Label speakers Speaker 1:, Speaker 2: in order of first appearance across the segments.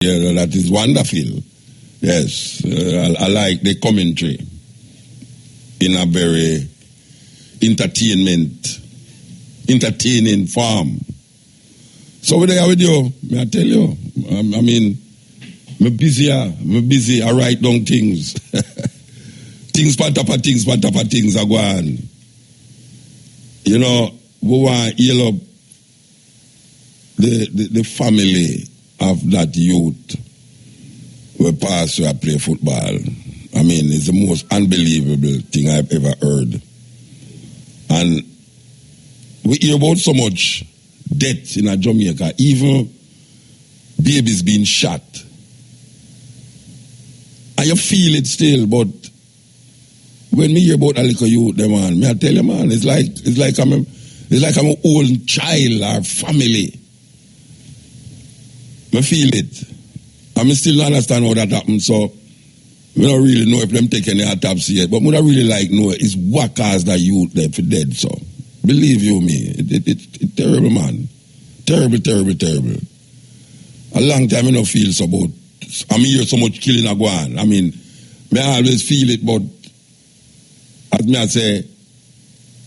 Speaker 1: Yeah, that is wonderful. Yes, I like the commentary in a very entertaining form. So we're there with you, may I tell you. I mean, I'm busy, I write down things. things are going. You know, we want to heal up the family of that youth who pass where play football. I mean, it's the most unbelievable thing I've ever heard. And we hear about so much death in Jamaica, even babies being shot. And you feel it still, but when me hear about a little youth, man, may I tell you, man, it's like I'm an old child or family. I feel it. I still don't understand how that happened, so we don't really know if them take any autopsy yet, but we don't really like know is what caused that youth there for dead, so believe you me, it's terrible, man. Terrible. A long time I don't feel so about, I mean, hear so much killing a go on. I mean, I always feel it, but as me I say,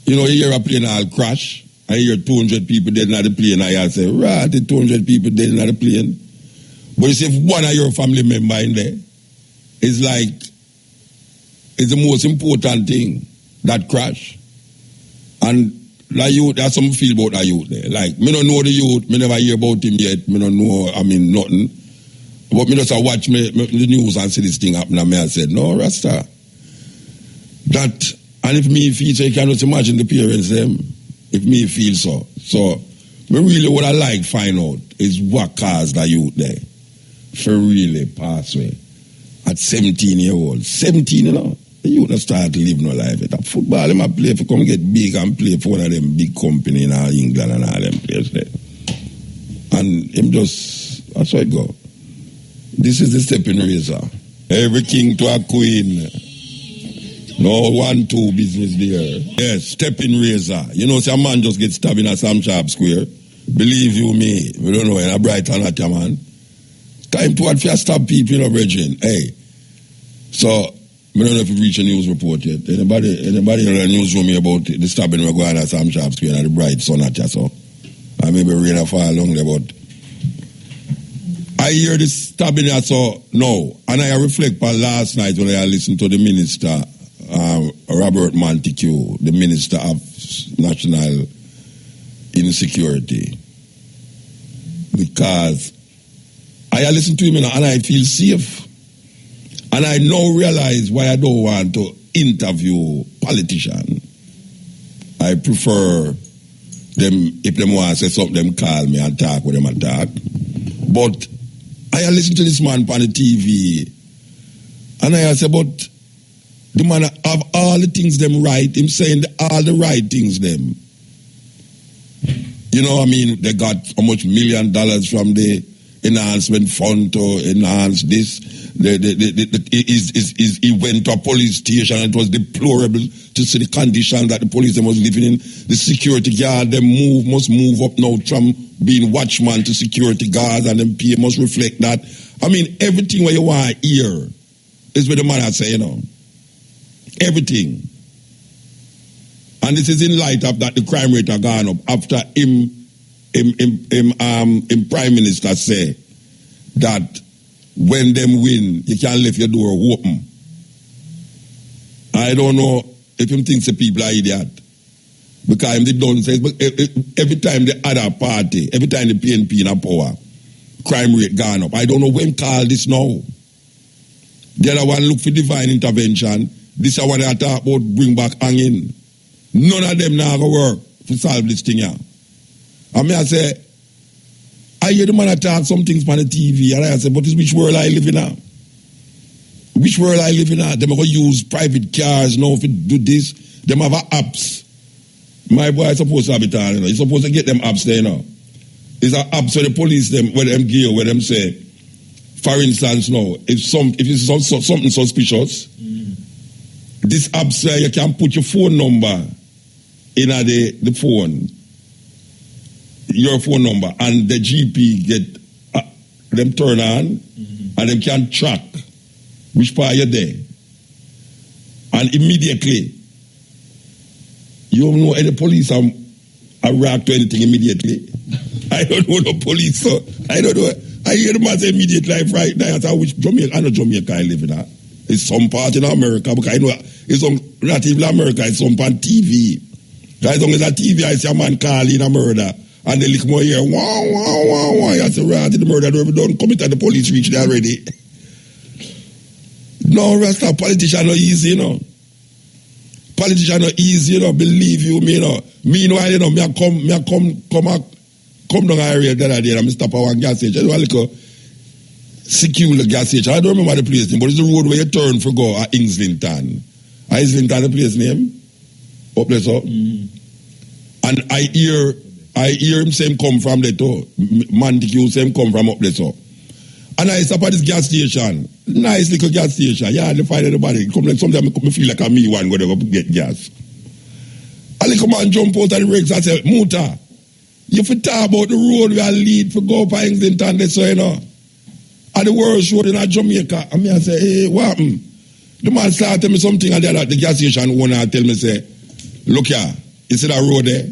Speaker 1: you know, you hear a plane all crash, I hear 200 people dead in the plane, I say, right, the 200 people dead in the plane. But you see, if one of your family member in there, it's the most important thing, that crash. And like you, that's something feel about that youth there. Like, me don't know the youth, me never hear about him yet, me don't know, I mean, nothing. But me just watch the news and see this thing happen, and I said, no, Rasta. That, and if me feel so, you can just imagine the parents, them, if me feel so. So, me really what I like find out is what caused that youth there for really pass away at 17 years old. 17, you know, the youth not start living no life. That football, him a play for come get big and play for one of them big company in England and all them places there. And him just, that's how it go. This is the Steppin Razor. Every king to a queen. No 1-2 business there. Yes, Steppin Razor. You know, see a man just get stabbed in a Sam Sharp Square. Believe you me, we don't know, in a Brighton at man. Time to what stab people, you know, brethren. Hey. So, I don't know if you've reached a news report yet. Anybody in the newsroom here about the stabbing we're going at Sam Sharp Square and the bright sun at you, so. I maybe rain a fall along there, but I hear this stabbing I saw no. And I reflect on last night when I listened to the minister, Robert Montague, the Minister of National Insecurity. Because I listen to him and I feel safe. And I now realize why I don't want to interview politicians. I prefer them, if them want to say something, them call me and talk with them and talk. But I listen to this man on the TV and I say, but the man have all the things them right, him saying all the right things them. You know, I mean, they got how much $1 million from the enhancement fund to enhance this. He went to a police station and it was deplorable to see the condition that the police was living in. The security guard, they must move up now from being watchman to security guard, and then PA must reflect that. I mean, everything what you want to hear is what the man has say, you know. Everything. And this is in light of that the crime rate has gone up after him Prime Minister say that when them win, you can't leave your door open. I don't know if him thinks the people are idiot. Because him they don't say, but every time the other party, every time the PNP in a power, crime rate gone up. I don't know when call this now. The other one look for divine intervention. This is what they talk about bring back hanging. None of them now go work to solve this thing here. I mean, I say, I hear the man talk some things on the TV, and I say, but which world I live in now? Which world I live in now? Them are going to use private cars now to do this. Them have apps. My boy is supposed to have it all, you know. He's supposed to get them apps there, you know. It's an app so the police them, where them gear, where them say, for instance, now, if it's something suspicious, this app say you can put your phone number in the phone, your phone number, and the GP get them turn on, and them can track which part you're there. And immediately, you don't know any police react to anything immediately. I don't know the police, so I don't know. I hear the man say immediate life right now. I say, which Jamaica? I know Jamaica I live in that. It's some part in America, because I know it's not even America, it's some on TV. As long as a TV, I see a man calling a murder, and they look more here, wow. I say, right, the murder don't commit, and the police reach there already. No, Rasta, politician not easy, you know. Politician not easy, you know, believe you me, you know. Meanwhile, you know, me come down area the other day and I stop at one gas station. I look secure the gas station. I don't remember the place name, but it's the road where you turn for go at Islington. Islington the place name? Up there, so. And I hear him say him come from there too. Montague say him come from up there, so. And I stop at this gas station. Nice little gas station. Yeah, they find everybody. Come like sometimes I feel like I'm me one go to get gas. I little man jump out of the rigs and say, Muta, you fi talk about the road we are lead for go up to Islington, so you know. And the worst road in Jamaica. And me I say, hey, what happened? The man start tell me something and the gas station owner tell me, say, look here, you see that road there?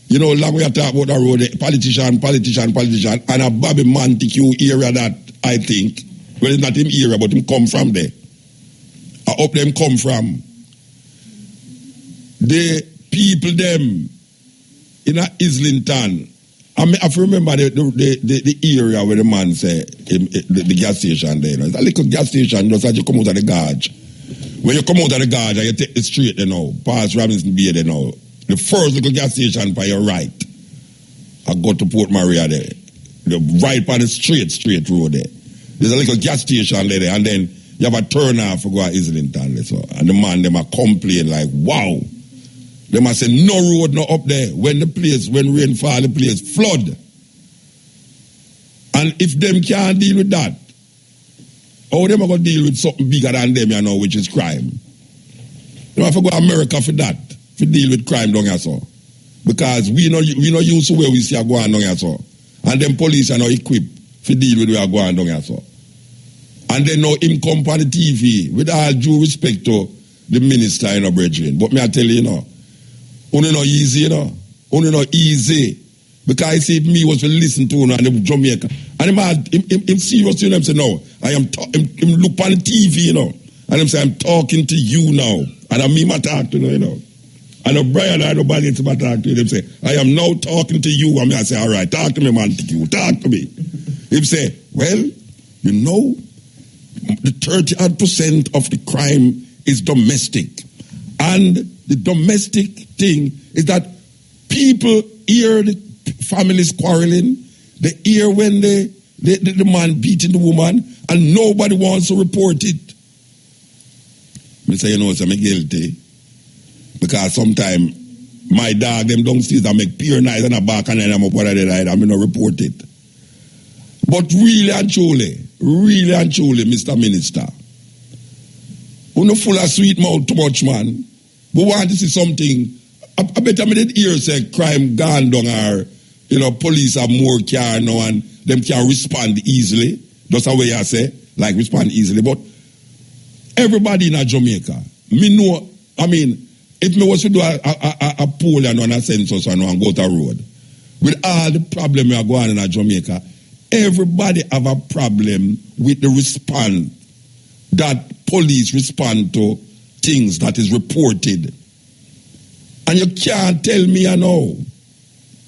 Speaker 1: You know, long we talk about that road there, politician, and a Bobby Montague area that I think, well, it's not him area, but him come from there. I hope them come from. The people them in Islington, I have to remember the area where the man say, the gas station there. You know. It's a little gas station just as you come out of the garage. When you come out of the garage, you take the straight there now, past Robinson Bay there now. The first little gas station by your right, I go to Port Maria there. The right on the straight road there. There's a little gas station there, and then you have a turn off for go to Islington there. So, and the man, them a complain like, wow. They must say, no road, no up there. When rain fall, the place flood. And if them can't deal with that, how them are going to deal with something bigger than them, you know, which is crime? They have to go to America for that, to deal with crime down here, so. Because we not used to where we see a go on down here, so. And them police are not equipped to deal with where we go on down here, so. And then now him come on the TV, with all due respect to the minister, you know, brethren. But me I tell you, you know, only not easy, you know. Only not easy. Because I see if me was to listen to him and the Jamaica. And him serious, you know, him say, no, I am him look on the TV, you know. And him say, I'm talking to you now. And I mean my talk to you know. And a Brian and nobody to my talk to him say, I am now talking to you. And I say, all right, talk to me, man, talk to me. Him say, well, you know, the 30% of the crime is domestic. And the domestic thing is that people hear the families quarreling, they hear when the man beating the woman, and nobody wants to report it. I say, you know, I'm guilty. Because sometimes my dog, them downstairs, I make pure noise and a back and then I'm up whether they died, I'm going to report it. But really and truly, Mr. Minister, we're not full of sweet mouth too much, man. We want to see something. I bet I did hear say crime gone down or, you know, police have more care now and them can respond easily. That's the way I say, like respond easily. But everybody in Jamaica, me know, I mean, if me was to do a poll and a census and go to a road, with all the problem we are going on in Jamaica, everybody have a problem with the response that police respond to things that is reported. And you can't tell me, you know.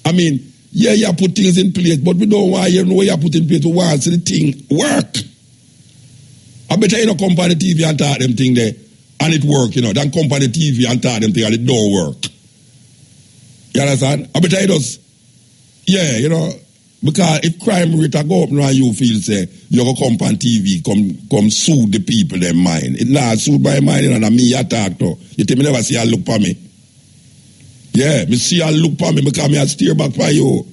Speaker 1: I mean, yeah, you put things in place, but we don't want you know you put in place. We want to see the thing work. I bet you don't come on the TV and talk them thing there, and it work, you know. Then come on the TV and talk them thing and it don't work. You understand? I bet you does. Yeah, you know. Because if crime rate go up now, you feel say you go come on TV, come sue the people them mind. It not sued by mine, and me I talk to. You tell me never see I look for me. Yeah, me see I look for me because me I steer back for you.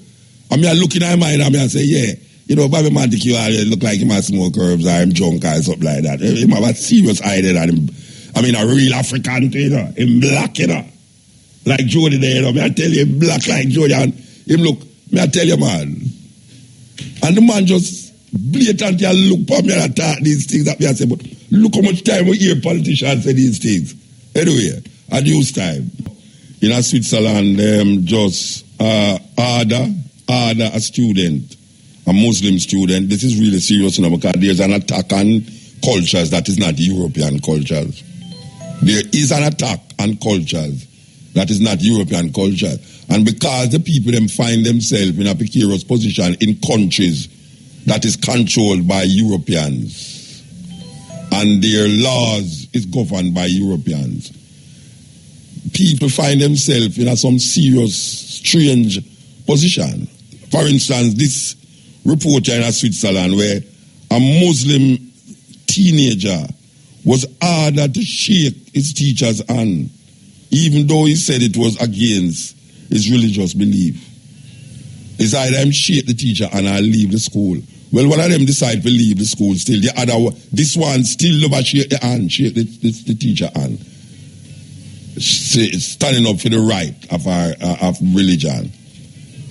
Speaker 1: And me I looking at mine and me I say, yeah, you know, Bobby Montague look like him a smoke herbs or him drunk or something like that. Him have a serious eye there and him, I mean a real African you know, him black, you know. Like Jody there, you know. Me I tell you, him black like Jody and him look, me I tell you man. And the man just blatantly look for me and attack these things that me I say, but look how much time we hear politicians say these things. Anyway, at news time. In Switzerland, just order a student, a Muslim student. This is really serious now because there's an attack on cultures that is not European cultures. There is an attack on cultures that is not European culture. And because the people them find themselves in a precarious position in countries that is controlled by Europeans and their laws is governed by Europeans, people find themselves in some serious, strange position. For instance, this report in Switzerland where a Muslim teenager was ordered to shake his teacher's hand, even though he said it was against his religious belief. It's either him shake the teacher and I leave the school. Well, one of them decide to leave the school still. The other, this one still never shake the hand, shake the teacher hand. Standing up for the right of religion.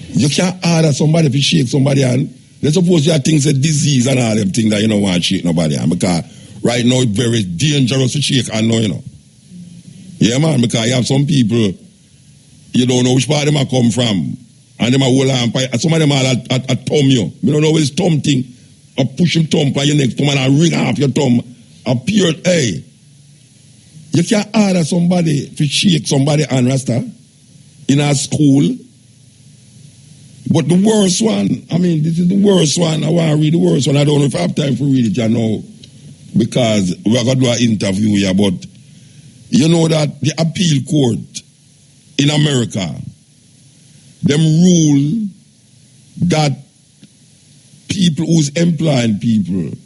Speaker 1: You can't order somebody to shake somebody hand. Let's suppose you have things like disease and all them things that you don't want to shake nobody hand. Because right now it's very dangerous to shake hand now, you know. Yeah, man, because you have some people, you don't know which part them come from. And them a hold on, some of them are a thumb you. You don't know where his thumb thing. A push him thumb by your next thumb and a ring off your thumb. A pure, hey. You can't order somebody to shake somebody hand, Rasta, in a school. But the worst one, I mean, this is the worst one. I want to read the worst one. I don't know if I have time to read it, you know, because we're going to do an interview here. But you know that the appeal court in America, them rule that people who's employing people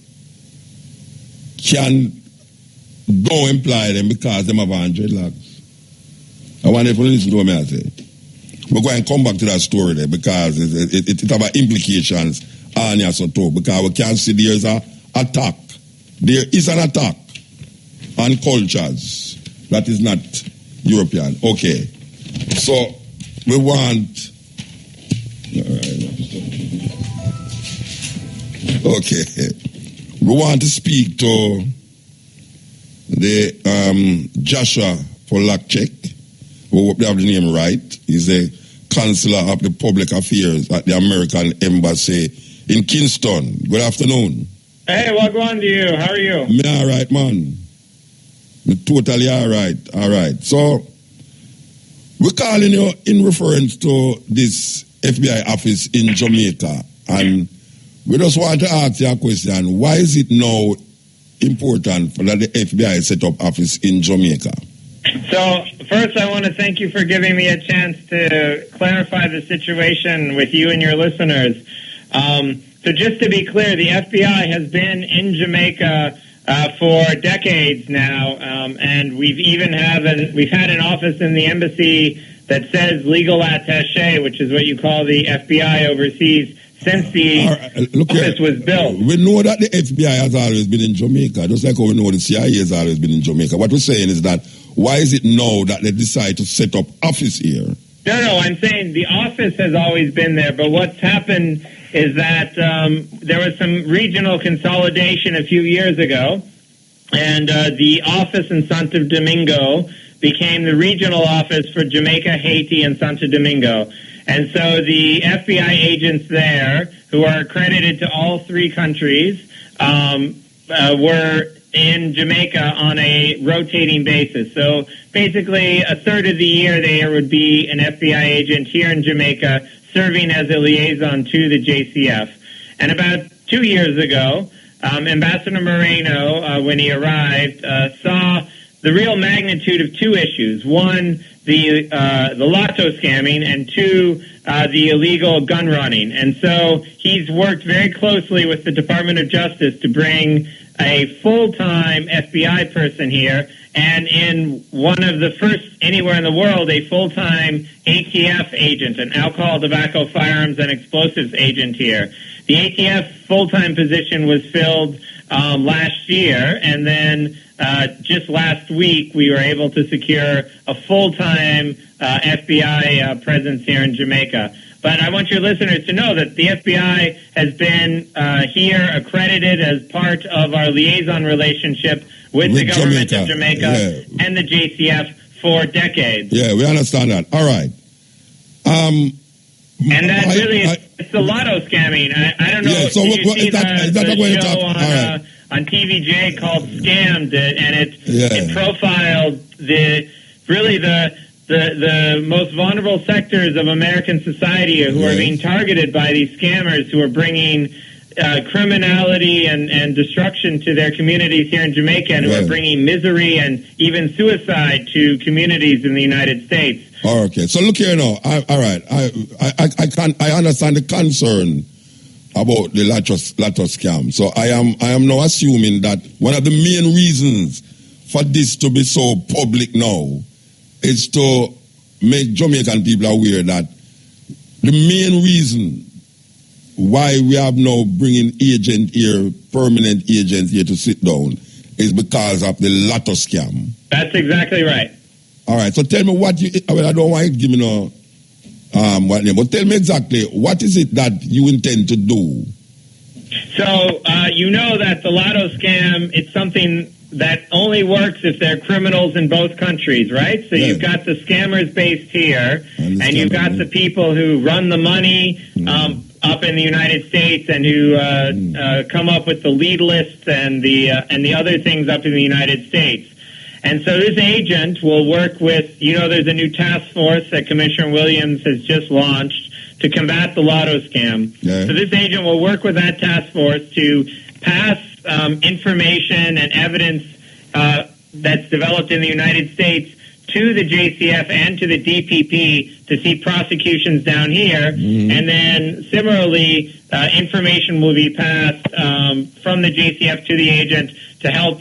Speaker 1: can don't employ them because them have 100 lakhs. I want you to listen to what I say. We're going to come back to that story there because it have implications on your talk because we can see there's an attack. There is an attack on cultures that is not European. Okay. So we want we want to speak to the Joshua Polakchek, who hope they have the name right. He's a counselor of the public affairs at the American Embassy in Kingston. Good afternoon.
Speaker 2: Hey, what going on to you? How are you?
Speaker 1: Me all right, man. Me totally all right. All right. So we're calling you in reference to this FBI office in Jamaica, and we just want to ask you a question. Why is it now important for that the FBI set up office in Jamaica?
Speaker 2: So, first I want to thank you for giving me a chance to clarify the situation with you and your listeners. So just to be clear, the FBI has been in Jamaica for decades now, and we've had an office in the embassy that says legal attaché, which is what you call the FBI overseas, since the office was built.
Speaker 1: We know that the FBI has always been in Jamaica, just like how we know the CIA has always been in Jamaica. What we're saying is that why is it now that they decide to set up office here?
Speaker 2: No, I'm saying the office has always been there, but what's happened is that there was some regional consolidation a few years ago, and the office in Santo Domingo became the regional office for Jamaica, Haiti, and Santo Domingo. And so the FBI agents there, who are accredited to all three countries, were in Jamaica on a rotating basis. So basically, a third of the year there would be an FBI agent here in Jamaica serving as a liaison to the JCF. And about 2 years ago, Ambassador Moreno, when he arrived, saw the real magnitude of two issues. One, the lotto scamming, and two, the illegal gun running. And so he's worked very closely with the Department of Justice to bring a full-time FBI person here, and in one of the first anywhere in the world, a full-time ATF agent, an alcohol, tobacco, firearms, and explosives agent here. The ATF full-time position was filled last year, and then just last week we were able to secure a full-time FBI presence here in Jamaica. But I want your listeners to know that the FBI has been here accredited as part of our liaison relationship with the government of Jamaica and the JCF for decades.
Speaker 1: Yeah, we understand that. All right.
Speaker 2: And that it's the lotto scamming. I don't know.
Speaker 1: Yeah, so
Speaker 2: did you see the show
Speaker 1: on,
Speaker 2: on TVJ called Scammed, and it profiled the most vulnerable sectors of American society who are being targeted by these scammers who are bringing criminality and destruction to their communities here in Jamaica, and who are bringing misery and even suicide to communities in the United States.
Speaker 1: Okay, so look here now. All right, I understand the concern about the lotto scam. So I am now assuming that one of the main reasons for this to be so public now is to make Jamaican people aware that the main reason why we have now bringing permanent agent here to sit down is because of the lotto scam.
Speaker 2: That's exactly right.
Speaker 1: All right, so tell me I don't want you to give me no what name, but tell me exactly what is it that you intend to do?
Speaker 2: So you know that the lotto scam, it's something that only works if they're criminals in both countries, right? So you've got the scammers based here, and you've got the people who run the money up in the United States and who come up with the lead lists and the other things up in the United States. And so this agent will work with, there's a new task force that Commissioner Williams has just launched to combat the lotto scam. Yeah. So this agent will work with that task force to pass information and evidence that's developed in the United States to the JCF and to the DPP to see prosecutions down here. Mm-hmm. And then similarly, information will be passed from the JCF to the agent to help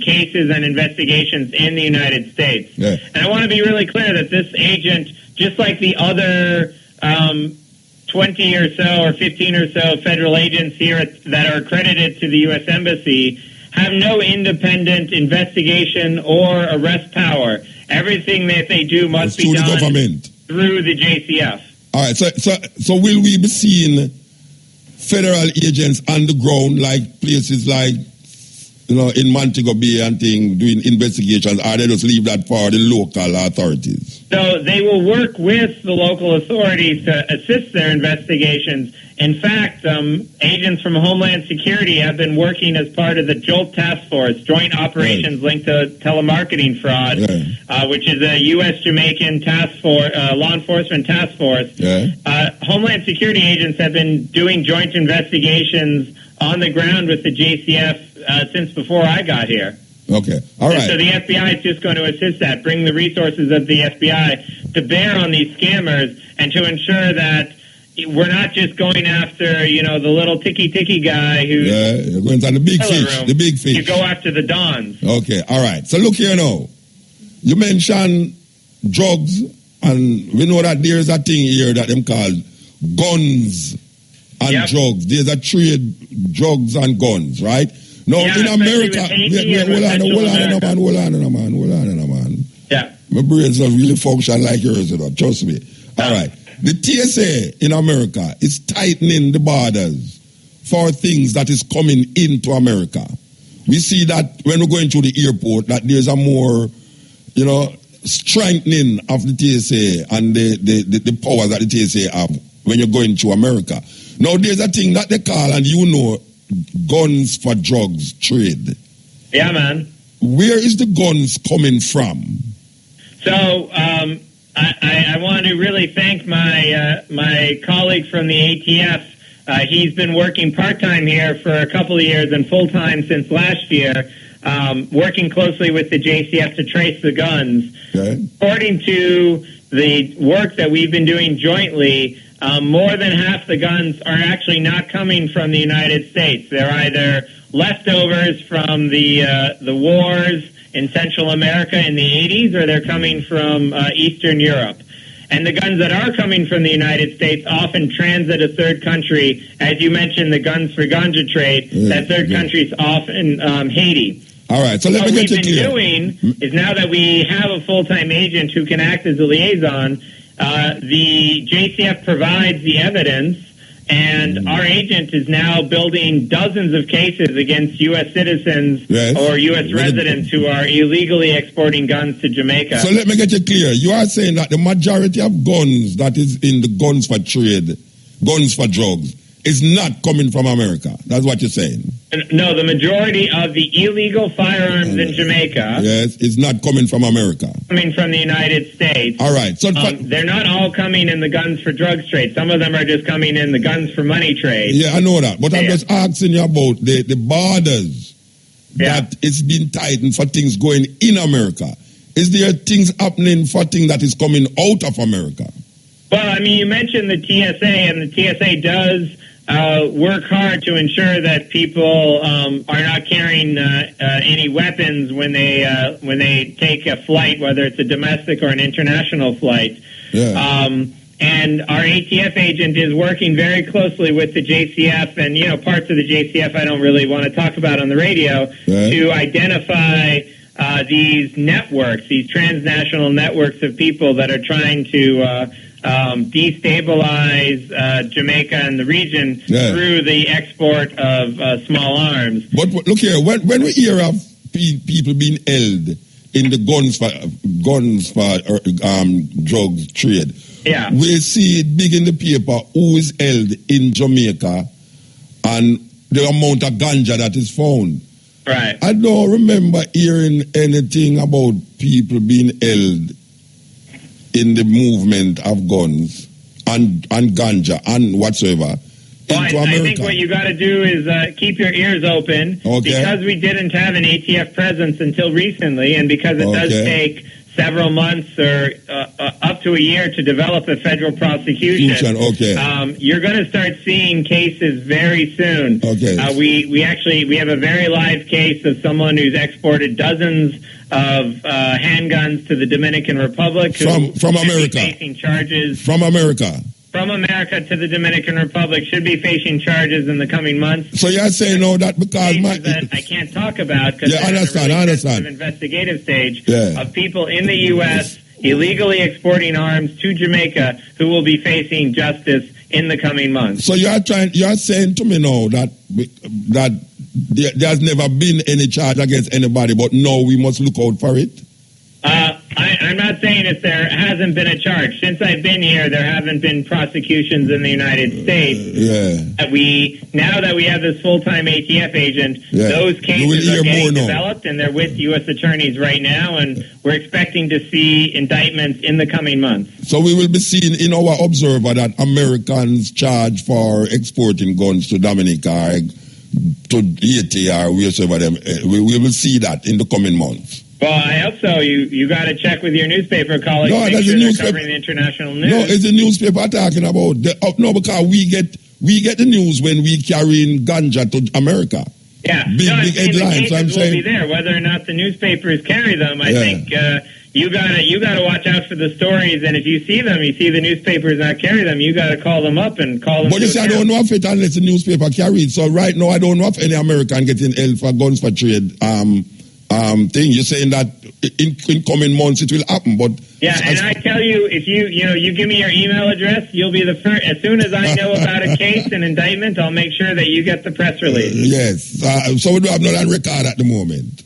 Speaker 2: cases and investigations in the United States. Yeah. And I want to be really clear that this agent, just like the other 20 or so or 15 or so federal agents here that are accredited to the U.S. Embassy, have no independent investigation or arrest power. Everything that they do must be done through the JCF.
Speaker 1: All right, so will we be seeing federal agents on the ground, like places like, in Montego Bay and thing, doing investigations, or they just leave that for the local authorities?
Speaker 2: So they will work with the local authorities to assist their investigations. In fact, agents from Homeland Security have been working as part of the JOLT Task Force, Joint Operations Linked to Telemarketing Fraud, which is a U.S.-Jamaican task force, law enforcement task force. Homeland Security agents have been doing joint investigations on the ground with the JCF since before I got here.
Speaker 1: Okay, all right.
Speaker 2: And so the FBI is just going to assist that, bring the resources of the FBI to bear on these scammers and to ensure that we're not just going after, the little ticky guy who...
Speaker 1: Yeah, you're going to the big fish,
Speaker 2: You go after the dons.
Speaker 1: Okay, all right. So look here now. You mentioned drugs, and we know that there's a thing here that them call guns and drugs. There's a trade, drugs and guns, right? Now, in America... Hold on, man. Yeah. My brain's not really function like yours, trust me. All right. The TSA in America is tightening the borders for things that is coming into America. We see that when we're going through the airport, that there's a more, strengthening of the TSA and the powers that the TSA have when you're going to America. Now, there's a thing that they call, and guns for drugs trade.
Speaker 2: Yeah, man.
Speaker 1: Where is the guns coming from?
Speaker 2: So, I want to really thank my colleague from the ATF. He's been working part-time here for a couple of years and full-time since last year, working closely with the JCF to trace the guns. Okay. According to the work that we've been doing jointly, more than half the guns are actually not coming from the United States. They're either leftovers from the wars in Central America in the 80s, or they're coming from Eastern Europe. And the guns that are coming from the United States often transit a third country. As you mentioned, the guns for ganja trade, that third country is often Haiti.
Speaker 1: All right, so let me get you clear.
Speaker 2: What we've been doing is, now that we have a full-time agent who can act as a liaison, the JCF provides the evidence, and our agent is now building dozens of cases against U.S. citizens or U.S. residents who are illegally exporting guns to Jamaica.
Speaker 1: So let me get you clear. You are saying that the majority of guns that is in the guns for trade, guns for drugs, is not coming from America. That's what you're saying.
Speaker 2: No, the majority of the illegal firearms in Jamaica,
Speaker 1: yes, is not coming from America.
Speaker 2: Coming from the United States.
Speaker 1: All right. So
Speaker 2: they're not all coming in the guns for drugs trade. Some of them are just coming in the guns for money trade.
Speaker 1: Yeah, I know that. But I'm just asking you about the borders that it's been tightened for things going in America. Is there things happening for things that is coming out of America?
Speaker 2: Well, I mean, you mentioned the TSA, and the TSA does work hard to ensure that people are not carrying any weapons when they take a flight, whether it's a domestic or an international flight.
Speaker 1: Yeah.
Speaker 2: And our ATF agent is working very closely with the JCF, and parts of the JCF I don't really want to talk about on the radio, to identify these networks, these transnational networks of people that are trying to destabilize Jamaica and the region through the export of small arms.
Speaker 1: But look here, when we hear of people being held in the guns for drugs trade, we see it big in the paper who is held in Jamaica and the amount of ganja that is found.
Speaker 2: Right.
Speaker 1: I don't remember hearing anything about people being held in the movement of guns and ganja and whatsoever into America.
Speaker 2: I think what you got to do is keep your ears open, because we didn't have an ATF presence until recently, and because it does take several months or up to a year to develop a federal prosecution. You're going to start seeing cases very soon. We have a very live case of someone who's exported dozens of handguns to the Dominican Republic
Speaker 1: from America.
Speaker 2: Facing charges
Speaker 1: from America
Speaker 2: to the Dominican Republic, should be facing charges in the coming months.
Speaker 1: So you're saying that because
Speaker 2: that I can't talk about because
Speaker 1: I understand.
Speaker 2: Investigative stage of people in the U.S. illegally exporting arms to Jamaica who will be facing justice in the coming months.
Speaker 1: So you're saying to me now that there's never been any charge against anybody, but now we must look out for it?
Speaker 2: I'm not saying that there hasn't been a charge. Since I've been here, there haven't been prosecutions in the United States. Now that we have this full-time ATF agent, those cases are getting developed, and they're with U.S. attorneys right now, and we're expecting to see indictments in the coming months.
Speaker 1: So we will be seeing in our Observer that Americans charge for exporting guns to Dominica or to Haiti or wherever them. We will see that in the coming months.
Speaker 2: Well, I hope so. You got to check with your newspaper colleagues.
Speaker 1: No,
Speaker 2: that's
Speaker 1: the newspaper
Speaker 2: covering the international news.
Speaker 1: No, it's the newspaper talking about. Because we get the news when we carrying ganja to America.
Speaker 2: Yeah,
Speaker 1: big headlines.
Speaker 2: The cases will be there, whether or not the newspapers carry them. I think you gotta watch out for the stories, and if you see the newspapers not carry them, you got to call them up and call them.
Speaker 1: But you see, I don't know if it unless the newspaper carry it. So right now, I don't know if any American getting held for guns for trade. Thing you're saying that in coming months it will happen, but
Speaker 2: and I tell you, if you give me your email address, you'll be the first. As soon as I know about a case and indictment, I'll make sure that you get the press release.
Speaker 1: Yes, so we do have not on record at the moment.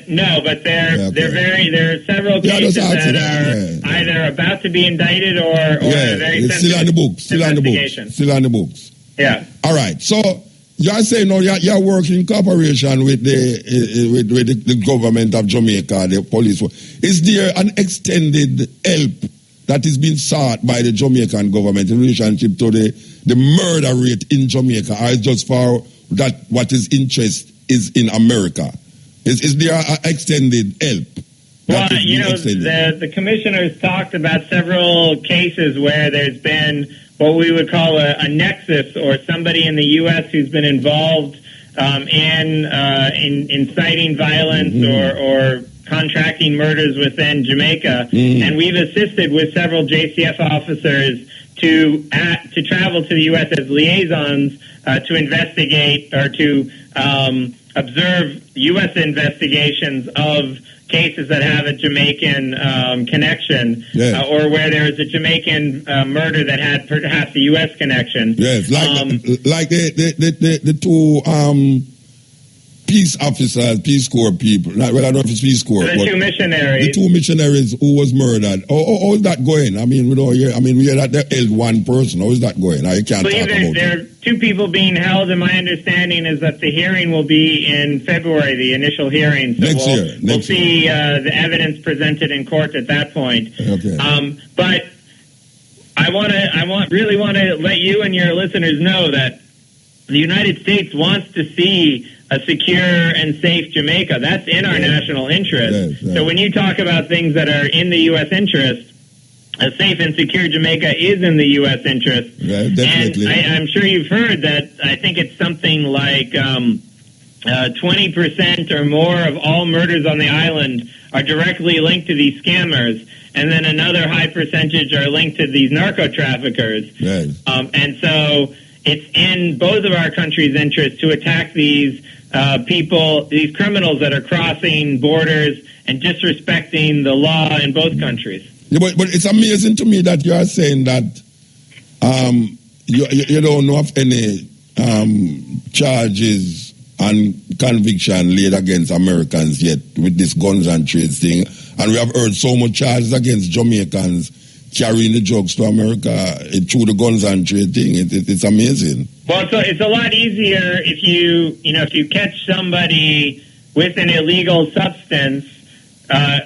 Speaker 2: No, but there are several cases that are either about to be indicted or very
Speaker 1: it's still on the books. Still on the books.
Speaker 2: Yeah.
Speaker 1: All right. So you're saying now you're working in cooperation with the government of Jamaica, the police. Is there an extended help that is being sought by the Jamaican government in relationship to the murder rate in Jamaica, or is just for that what is interest is in America? Is there an extended help?
Speaker 2: Well, the commissioners talked about several cases where there's been what we would call a nexus, or somebody in the U.S. who's been involved in inciting violence or contracting murders within Jamaica. And we've assisted with several JCF officers to travel to the U.S. as liaisons to investigate or to observe U.S. investigations of cases that have a Jamaican connection, or where there is a Jamaican murder that had perhaps a U.S. connection.
Speaker 1: Yes, like the two peace officers, Peace Corps people. I don't know if it's Peace Corps.
Speaker 2: The two missionaries.
Speaker 1: The two missionaries who was murdered. How is that going? I mean, we hear that they held one person. How is that going? I can't talk about it.
Speaker 2: There are two people being held, and my understanding is that the hearing will be in February, the initial hearing. So we'll see the evidence presented in court at that point.
Speaker 1: Okay.
Speaker 2: But I really want to let you and your listeners know that the United States wants to see a secure and safe Jamaica. That's in our national interest. Yes. So when you talk about things that are in the U.S. interest, a safe and secure Jamaica is in the U.S. interest.
Speaker 1: Yeah, definitely.
Speaker 2: And I'm sure you've heard that I think it's something like 20% or more of all murders on the island are directly linked to these scammers, and then another high percentage are linked to these narco traffickers.
Speaker 1: Yes.
Speaker 2: And so it's in both of our countries' interest to attack these people, these criminals that are crossing borders and disrespecting the law in both countries.
Speaker 1: Yeah, but it's amazing to me that you are saying that you don't know of any charges and conviction laid against Americans yet with this guns and trade thing. And we have heard so much charges against Jamaicans carrying the drugs to America through the guns and trade thing. It's amazing.
Speaker 2: Well, it's a lot easier if you catch somebody with an illegal substance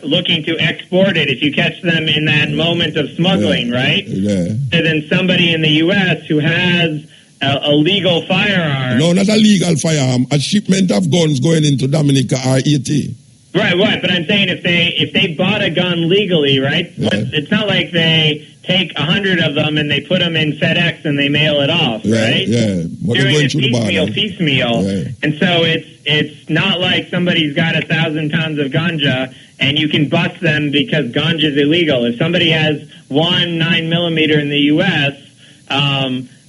Speaker 2: looking to export it, if you catch them in that moment of smuggling, right?
Speaker 1: Yeah.
Speaker 2: Than somebody in the U.S. who has a legal firearm.
Speaker 1: No, not a legal firearm. A shipment of guns going into Dominica or Haiti.
Speaker 2: Right. But I'm saying if they bought a gun legally, right? Yeah. It's not like they take 100 of them and they put them in FedEx and they mail it off, right?
Speaker 1: Yeah. But
Speaker 2: doing it piecemeal.
Speaker 1: Yeah.
Speaker 2: And so it's not like somebody's got 1,000 pounds of ganja and you can bust them because ganja is illegal. If somebody has 1 9mm in the U.S.,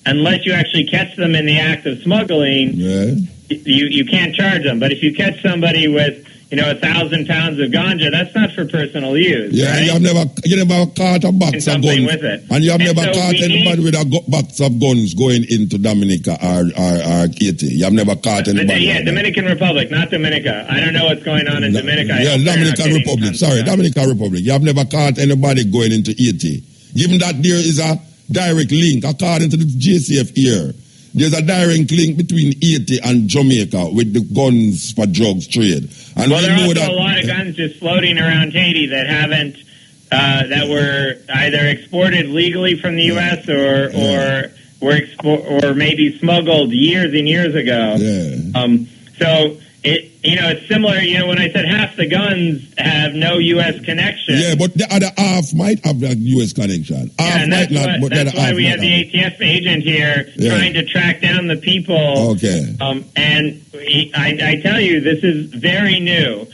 Speaker 2: unless you actually catch them in the act of smuggling, you can't charge them. But if you catch somebody with 1,000 pounds of ganja, that's not for personal use.
Speaker 1: Yeah,
Speaker 2: right?
Speaker 1: you never caught a box of guns
Speaker 2: with it.
Speaker 1: And you have never caught anybody with a box of guns going into Dominica or Haiti. You have never caught anybody.
Speaker 2: Yeah, Dominican Republic, not Dominica. I don't know what's going on in Dominica.
Speaker 1: Yeah, Dominican Republic. Sorry, Dominican Republic. You have never caught anybody going into Haiti. Given that there is a direct link, according to the JCF here, there's a direct link between Haiti and Jamaica with the guns for drugs trade. And
Speaker 2: there are also a lot of guns just floating around Haiti that haven't, that were either exported legally from the U.S. or maybe smuggled years and years ago.
Speaker 1: Yeah.
Speaker 2: So it's similar. When I said half the guns have no U.S. connection.
Speaker 1: Yeah, but the other half might have a U.S. connection. Half might not, but
Speaker 2: that's why we have the ATF agent here trying to track down the people.
Speaker 1: Okay.
Speaker 2: And I tell you, this is very new.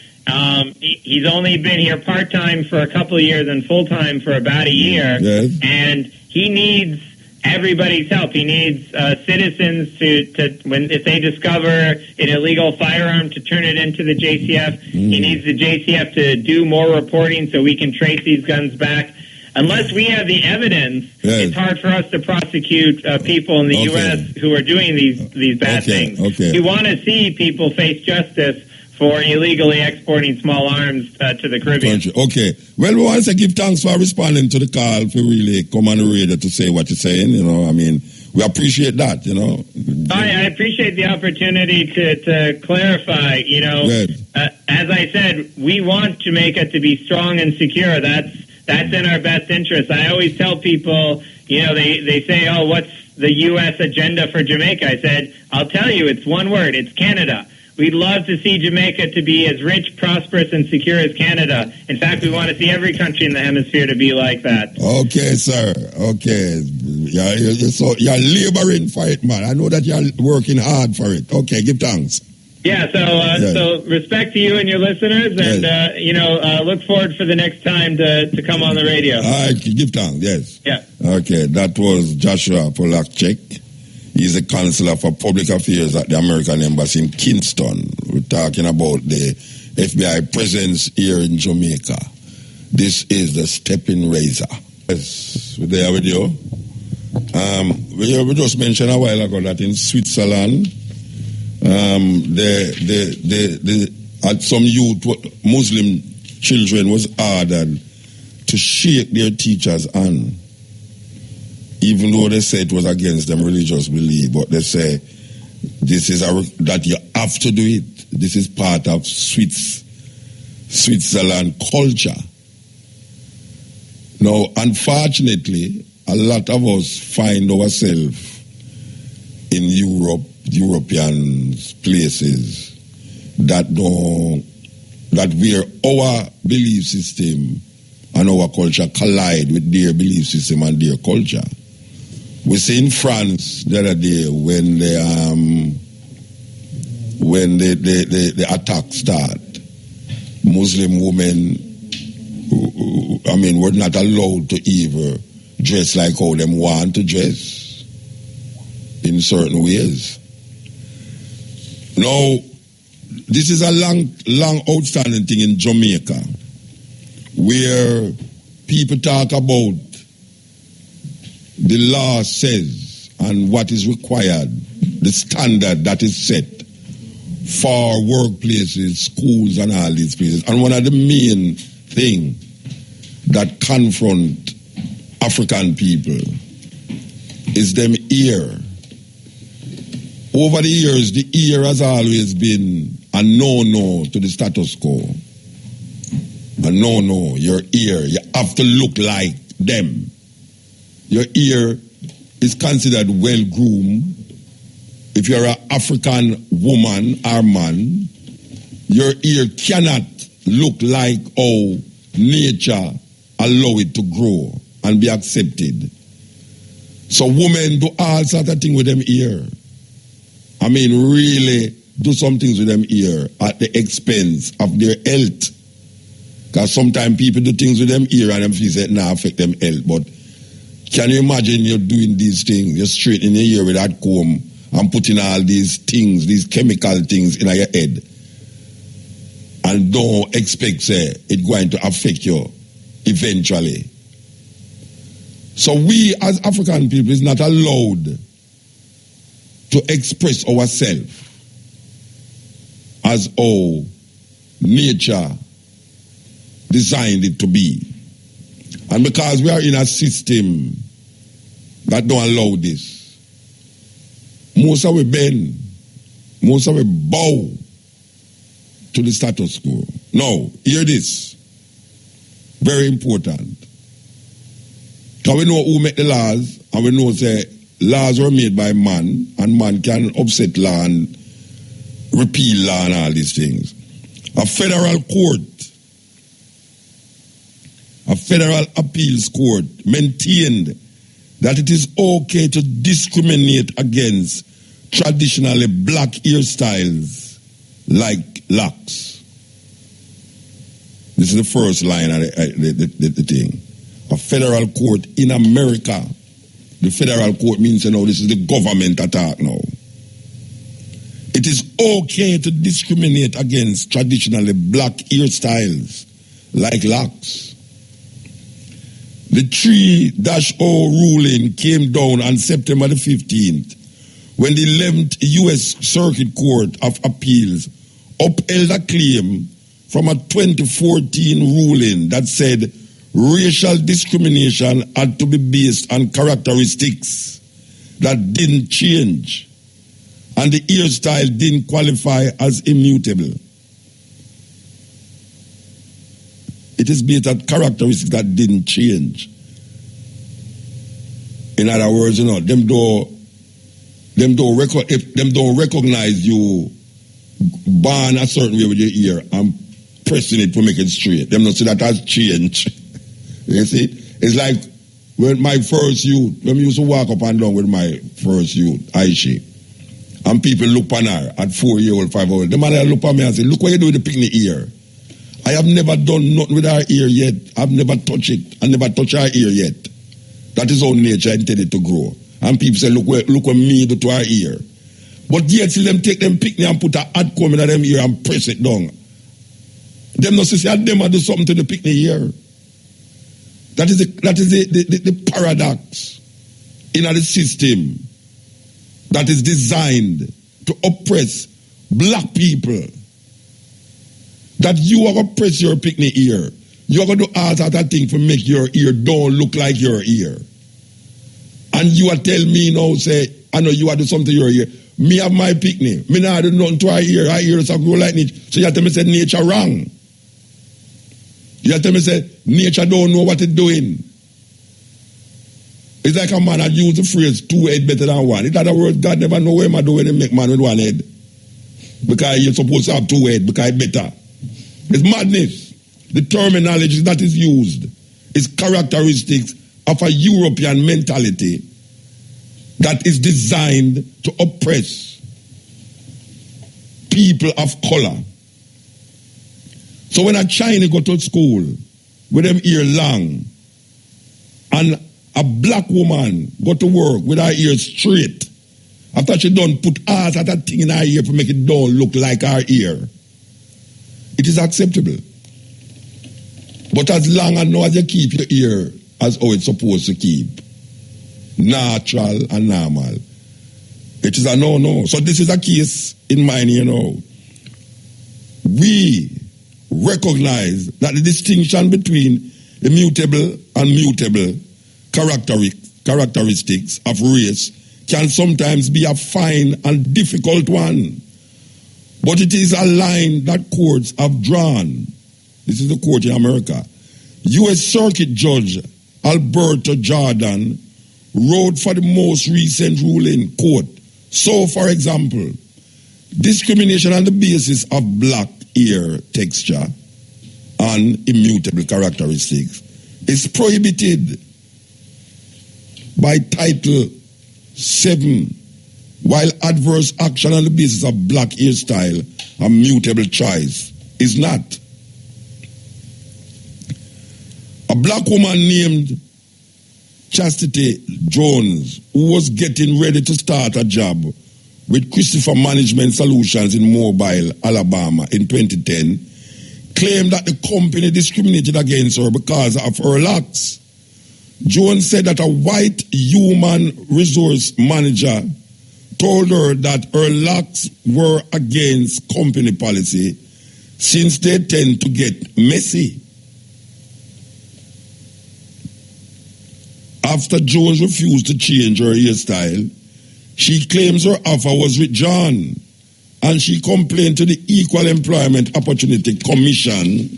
Speaker 2: He's only been here part-time for a couple of years and full-time for about a year.
Speaker 1: Yes.
Speaker 2: And he needs everybody's help. He needs citizens to if they discover an illegal firearm, to turn it into the JCF. He needs the JCF to do more reporting so we can trace these guns back. Unless we have the evidence, it's hard for us to prosecute people in the U.S. who are doing these bad things. We want to see people face justice for illegally exporting small arms to the Caribbean.
Speaker 1: Okay. Well, we want to give thanks for responding to the call, for really come on the radio to say what you're saying. We appreciate that,
Speaker 2: I appreciate the opportunity to clarify, as I said, we want Jamaica to be strong and secure. That's in our best interest. I always tell people, they say, oh, what's the U.S. agenda for Jamaica? I said, I'll tell you, it's one word, it's Canada. We'd love to see Jamaica to be as rich, prosperous, and secure as Canada. In fact, we want to see every country in the hemisphere to be like that.
Speaker 1: Okay, sir. Okay. You're laboring for it, man. I know that you're working hard for it. Okay, give thanks.
Speaker 2: Yeah, so respect to you and your listeners, and look forward for the next time to come on the radio.
Speaker 1: I give thanks. Yes.
Speaker 2: Yeah.
Speaker 1: Okay, that was Joshua Polakchek. He's a counselor for public affairs at the American Embassy in Kingston. We're talking about the FBI presence here in Jamaica. This is the Steppin Razor. Yes, we're there with you. We just mentioned a while ago that in Switzerland, some youth, Muslim children, was ordered to shake their teacher's hand, even though they say it was against them religious belief. But they say this is that you have to do it. This is part of Switzerland culture. Now, unfortunately, a lot of us find ourselves in European places that where our belief system and our culture collide with their belief system and their culture. We see in France the other day when the attack start, Muslim women, were not allowed to even dress like how them want to dress in certain ways. Now, this is a long outstanding thing in Jamaica, where people talk about the law says and what is required, the standard that is set for workplaces, schools, and all these places. And one of the main things that confront African people is them ear. Over the years, the ear has always been a no-no to the status quo. A no-no, your ear. You have to look like them. Your ear is considered well-groomed. If you're an African woman or man, your ear cannot look like how nature allow it to grow and be accepted. So women do all sorts of things with them ear. Really do some things with them ear at the expense of their health. Because sometimes people do things with them ear and them feel it not affect them health. But can you imagine you're doing these things, you're straightening your ear with that comb and putting all these things, these chemical things in your head, and don't expect it's going to affect you eventually. So we as African people is not allowed to express ourselves as how nature designed it to be. And because we are in a system that don't allow this, most of we bend, most of we bow to the status quo. Now, hear this. Very important. Because we know who make the laws, and we know laws were made by man, and man can upset law and repeal law and all these things. A federal appeals court maintained that it is okay to discriminate against traditionally black hairstyles like locks. This is the first line of the thing. A federal court in America. The federal court means, this is the government attack now. It is okay to discriminate against traditionally black hairstyles like locks. The 3-0 ruling came down on September the 15th when the 11th U.S. Circuit Court of Appeals upheld a claim from a 2014 ruling that said racial discrimination had to be based on characteristics that didn't change, and the hairstyle didn't qualify as immutable. It is based on characteristics that didn't change. In other words, them don't recognize you born a certain way with your ear and pressing it to make it straight. Them not see that has changed. You see? It's like when my first youth, when we used to walk up and down with my first youth, Aishi, And people look on her at 4-year-old, 5-year-old. The man look on me and say, look what you do with the picnic ear. I have never done nothing with her ear yet. I've never touched it. I never touched her ear yet. That is how nature intended to grow. And people say, look what me do to her ear. But yet, see them take them picnic and put a hot comb in them ear and press it down. Them not say, them do something to the picnic ear. That is the paradox in the system that is designed to oppress black people. That you are going to press your picnic ear. You are going to do all that thing to make your ear don't look like your ear. And you are tell me now, say, I know you are do something to your ear. Me have my picnic. Me not do nothing to her ear. Her ear is a grow like nature. So you tell me say nature wrong. You tell me say nature don't know what it's doing. It's like a man that use the phrase 2 heads better than one. In other words, God never know what man do when he make man with 1 head. Because you're supposed to have 2 heads because it's better. It's madness. The terminology that is used is characteristics of a European mentality that is designed to oppress people of color. So when a Chinese go to school with them ear long and a black woman go to work with her ear straight, after she done put all that thing in her ear to make it don't look like her ear, it is acceptable. But as long as you keep your ear as how it's supposed to keep, natural and normal, it is a no-no. So this is a case in mind, We recognize that the distinction between the mutable and mutable characteristics of race can sometimes be a fine and difficult one. But it is a line that courts have drawn. This is the court in America. U.S. Circuit Judge Alberto Jordan wrote for the most recent ruling, quote, so, for example, discrimination on the basis of black ear texture and immutable characteristics is prohibited by Title 7, while adverse action on the basis of black hairstyle and mutable choice is not. A black woman named Chastity Jones, who was getting ready to start a job with Christopher Management Solutions in Mobile, Alabama in 2010, claimed that the company discriminated against her because of her locks. Jones said that a white human resource manager told her that her locks were against company policy since they tend to get messy. After Jones refused to change her hairstyle, she claims her offer was withdrawn, and she complained to the Equal Employment Opportunity Commission.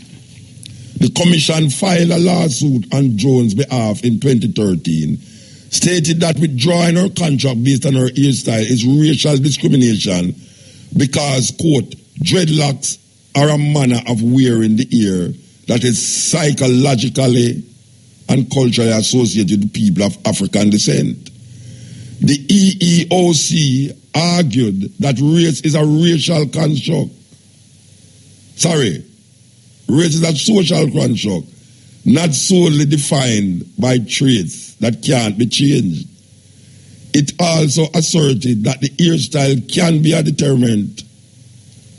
Speaker 1: The commission filed a lawsuit on Jones' behalf in 2013, stated that withdrawing her contract based on her hairstyle is racial discrimination because, quote, dreadlocks are a manner of wearing the ear that is psychologically and culturally associated with people of African descent. The EEOC argued that race is a racial construct. Race is a social construct, not solely defined by traits that can't be changed. It also asserted that the hairstyle can be a determinant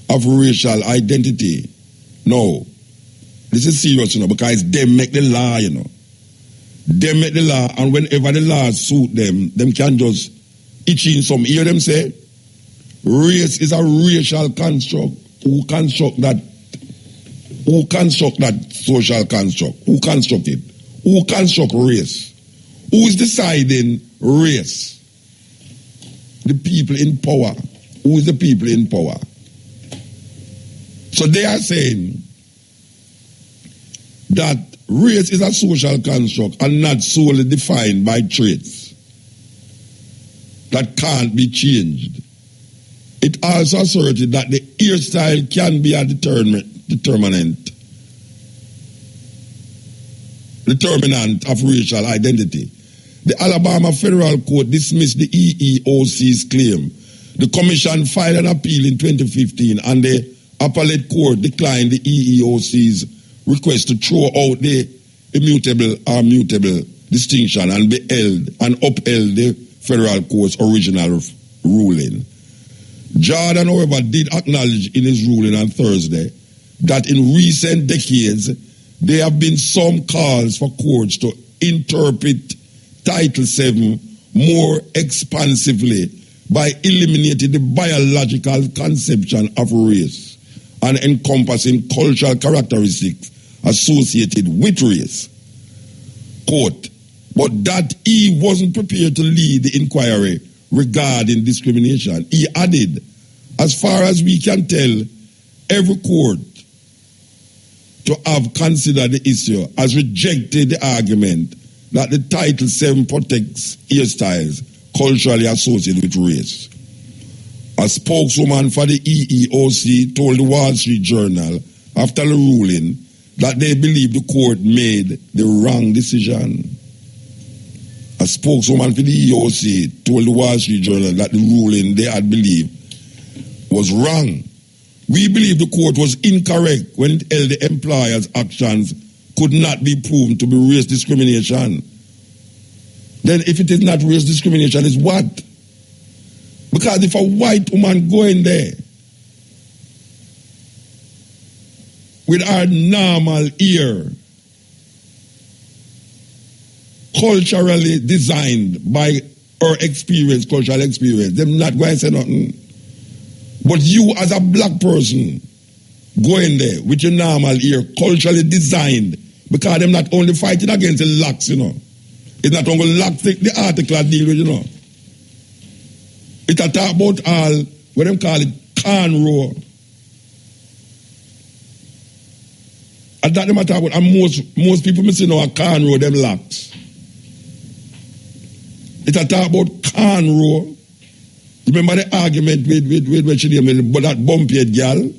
Speaker 1: of racial identity. No, this is serious, because they make the law, They make the law, and whenever the laws suit them can just itch in some. Hear them say, race is a racial construct. Who construct that social construct? Who construct it? Who construct race? Who is deciding race? The people in power. Who is the people in power? So they are saying that race is a social construct and not solely defined by traits that can't be changed. It also asserted that the hairstyle can be a determinant of racial identity. The Alabama Federal Court dismissed the EEOC's claim The commission filed an appeal in 2015 and the appellate court declined the EEOC's request to throw out the immutable or mutable distinction and upheld the federal court's original ruling. Jordan, however, did acknowledge in his ruling on Thursday that in recent decades there have been some calls for courts to interpret Title VII more expansively by eliminating the biological conception of race and encompassing cultural characteristics associated with race. Quote, but that he wasn't prepared to lead the inquiry regarding discrimination. He added, as far as we can tell, every court to have considered the issue has rejected the argument that the Title VII protects hairstyles culturally associated with race. A spokeswoman for the EEOC told the Wall Street Journal after the ruling that they believe the court made the wrong decision. A spokeswoman for the EEOC told the Wall Street Journal that the ruling they had believed was wrong. We believe the court was incorrect when it held the employer's actions could not be proven to be race discrimination. Then if it is not race discrimination, it's what? Because if a white woman go in there with her normal ear, culturally designed by her experience, cultural experience, they're not going to say nothing. But you as a black person go in there with your normal ear, culturally designed, because they're not only fighting against the locks, you know. It's not only locks the article I deal with, you know. It's a talk about all, what them call it, cornrow. And that them a talk about, and most people may say no, a cornrow, them locks. It's a talk about cornrow. Remember the argument with what she named, but that bumpy-head girl?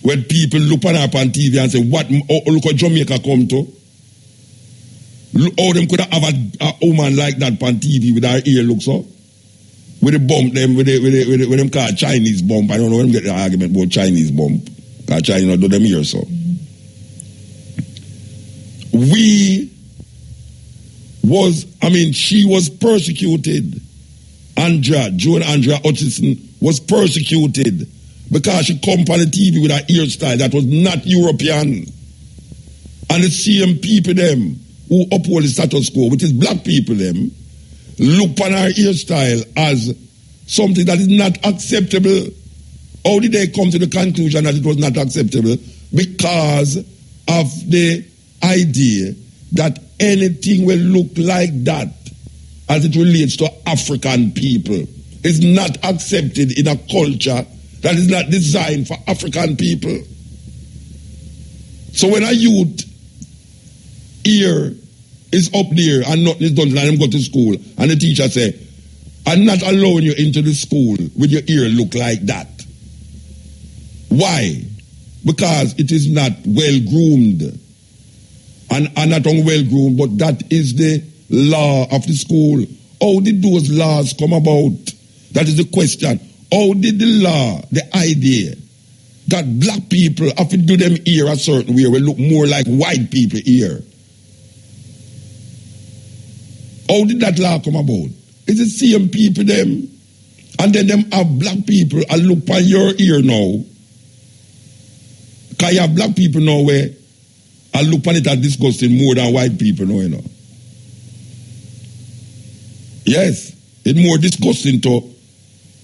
Speaker 1: When people look on her on TV and say, look what Jamaica come to. How them could have a woman like that on TV with her ear look so? With the bump, with them called Chinese bump. I don't know when them get the argument about Chinese bump. Because China do them ear so. She was persecuted. Joan Andrea Hutchison was persecuted because she come on the TV with her hairstyle that was not European. And the same people them who uphold the status quo, which is black people them, look on her hairstyle as something that is not acceptable. How did they come to the conclusion that it was not acceptable? Because of the idea that anything will look like that as it relates to African people is not accepted in a culture that is not designed for African people. So when a youth ear is up there and nothing is done, let them go to school, and the teacher say, I'm not allowing you into the school with your ear look like that. Why? Because it is not well groomed. And not only well groomed, but that is the law of the school. How did those laws come about? That is the question. How did the law, the idea that black people have to do them ear a certain way will look more like white people ear? How did that law come about? It's the same people them, and then them have black people and look on your ear now. Because you have black people now where I look on it as disgusting more than white people now, you know. Yes, it's more disgusting to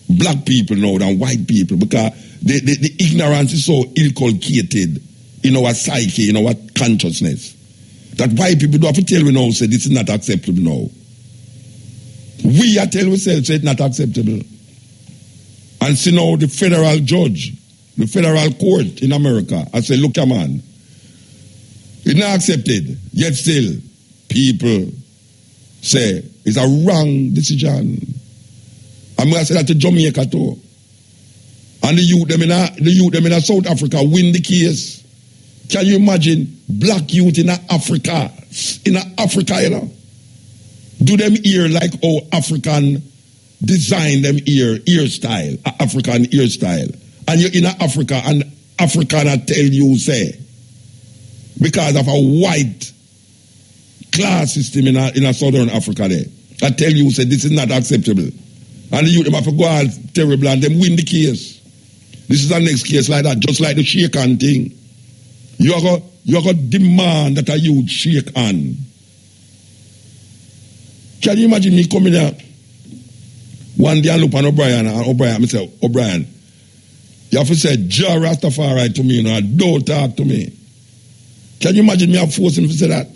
Speaker 1: black people now than white people because the ignorance is so inculcated in our psyche, in our consciousness, that white people do have to tell we now, say this is not acceptable now. We are telling ourselves it's not acceptable. And see now the federal judge, the federal court in America, I say, look, come on, it's not accepted, yet still people say it's a wrong decision. I'm going to say that to Jamaica too. And the youth them in South Africa win the case. Can you imagine black youth in Africa, you know, do them here like how African design them hairstyle, African hairstyle. And you're in Africa and Africana tell you say, because of a white class system in a southern Africa there, I tell you say this is not acceptable. And the youth them have to go out terrible and them win the case. This is the next case like that, just like the shake hand thing. You are going to demand that a youth shake hand. Can you imagine me coming here one day and look at O'Brien and O'Brien, I say, O'Brien, you have to say, Jah Rastafari to me, don't talk to me. Can you imagine me forcing him to say that?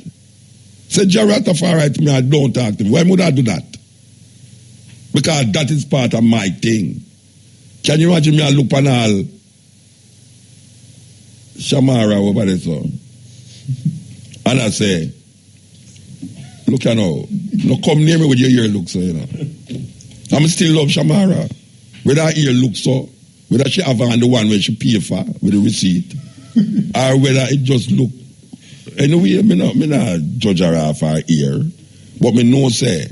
Speaker 1: Say Jah Rastafari to me and don't talk to me. Why would I do that? Because that is part of my thing. Can you imagine me look at all Shamara over there so? And I say, look at now, no come near me with your ear look so, you know. I'm still love Shamara. Whether her ear look so, whether she have on the one where she pay for with the receipt, or whether it just look. Anyway, me not judge her for her ear, but me know say,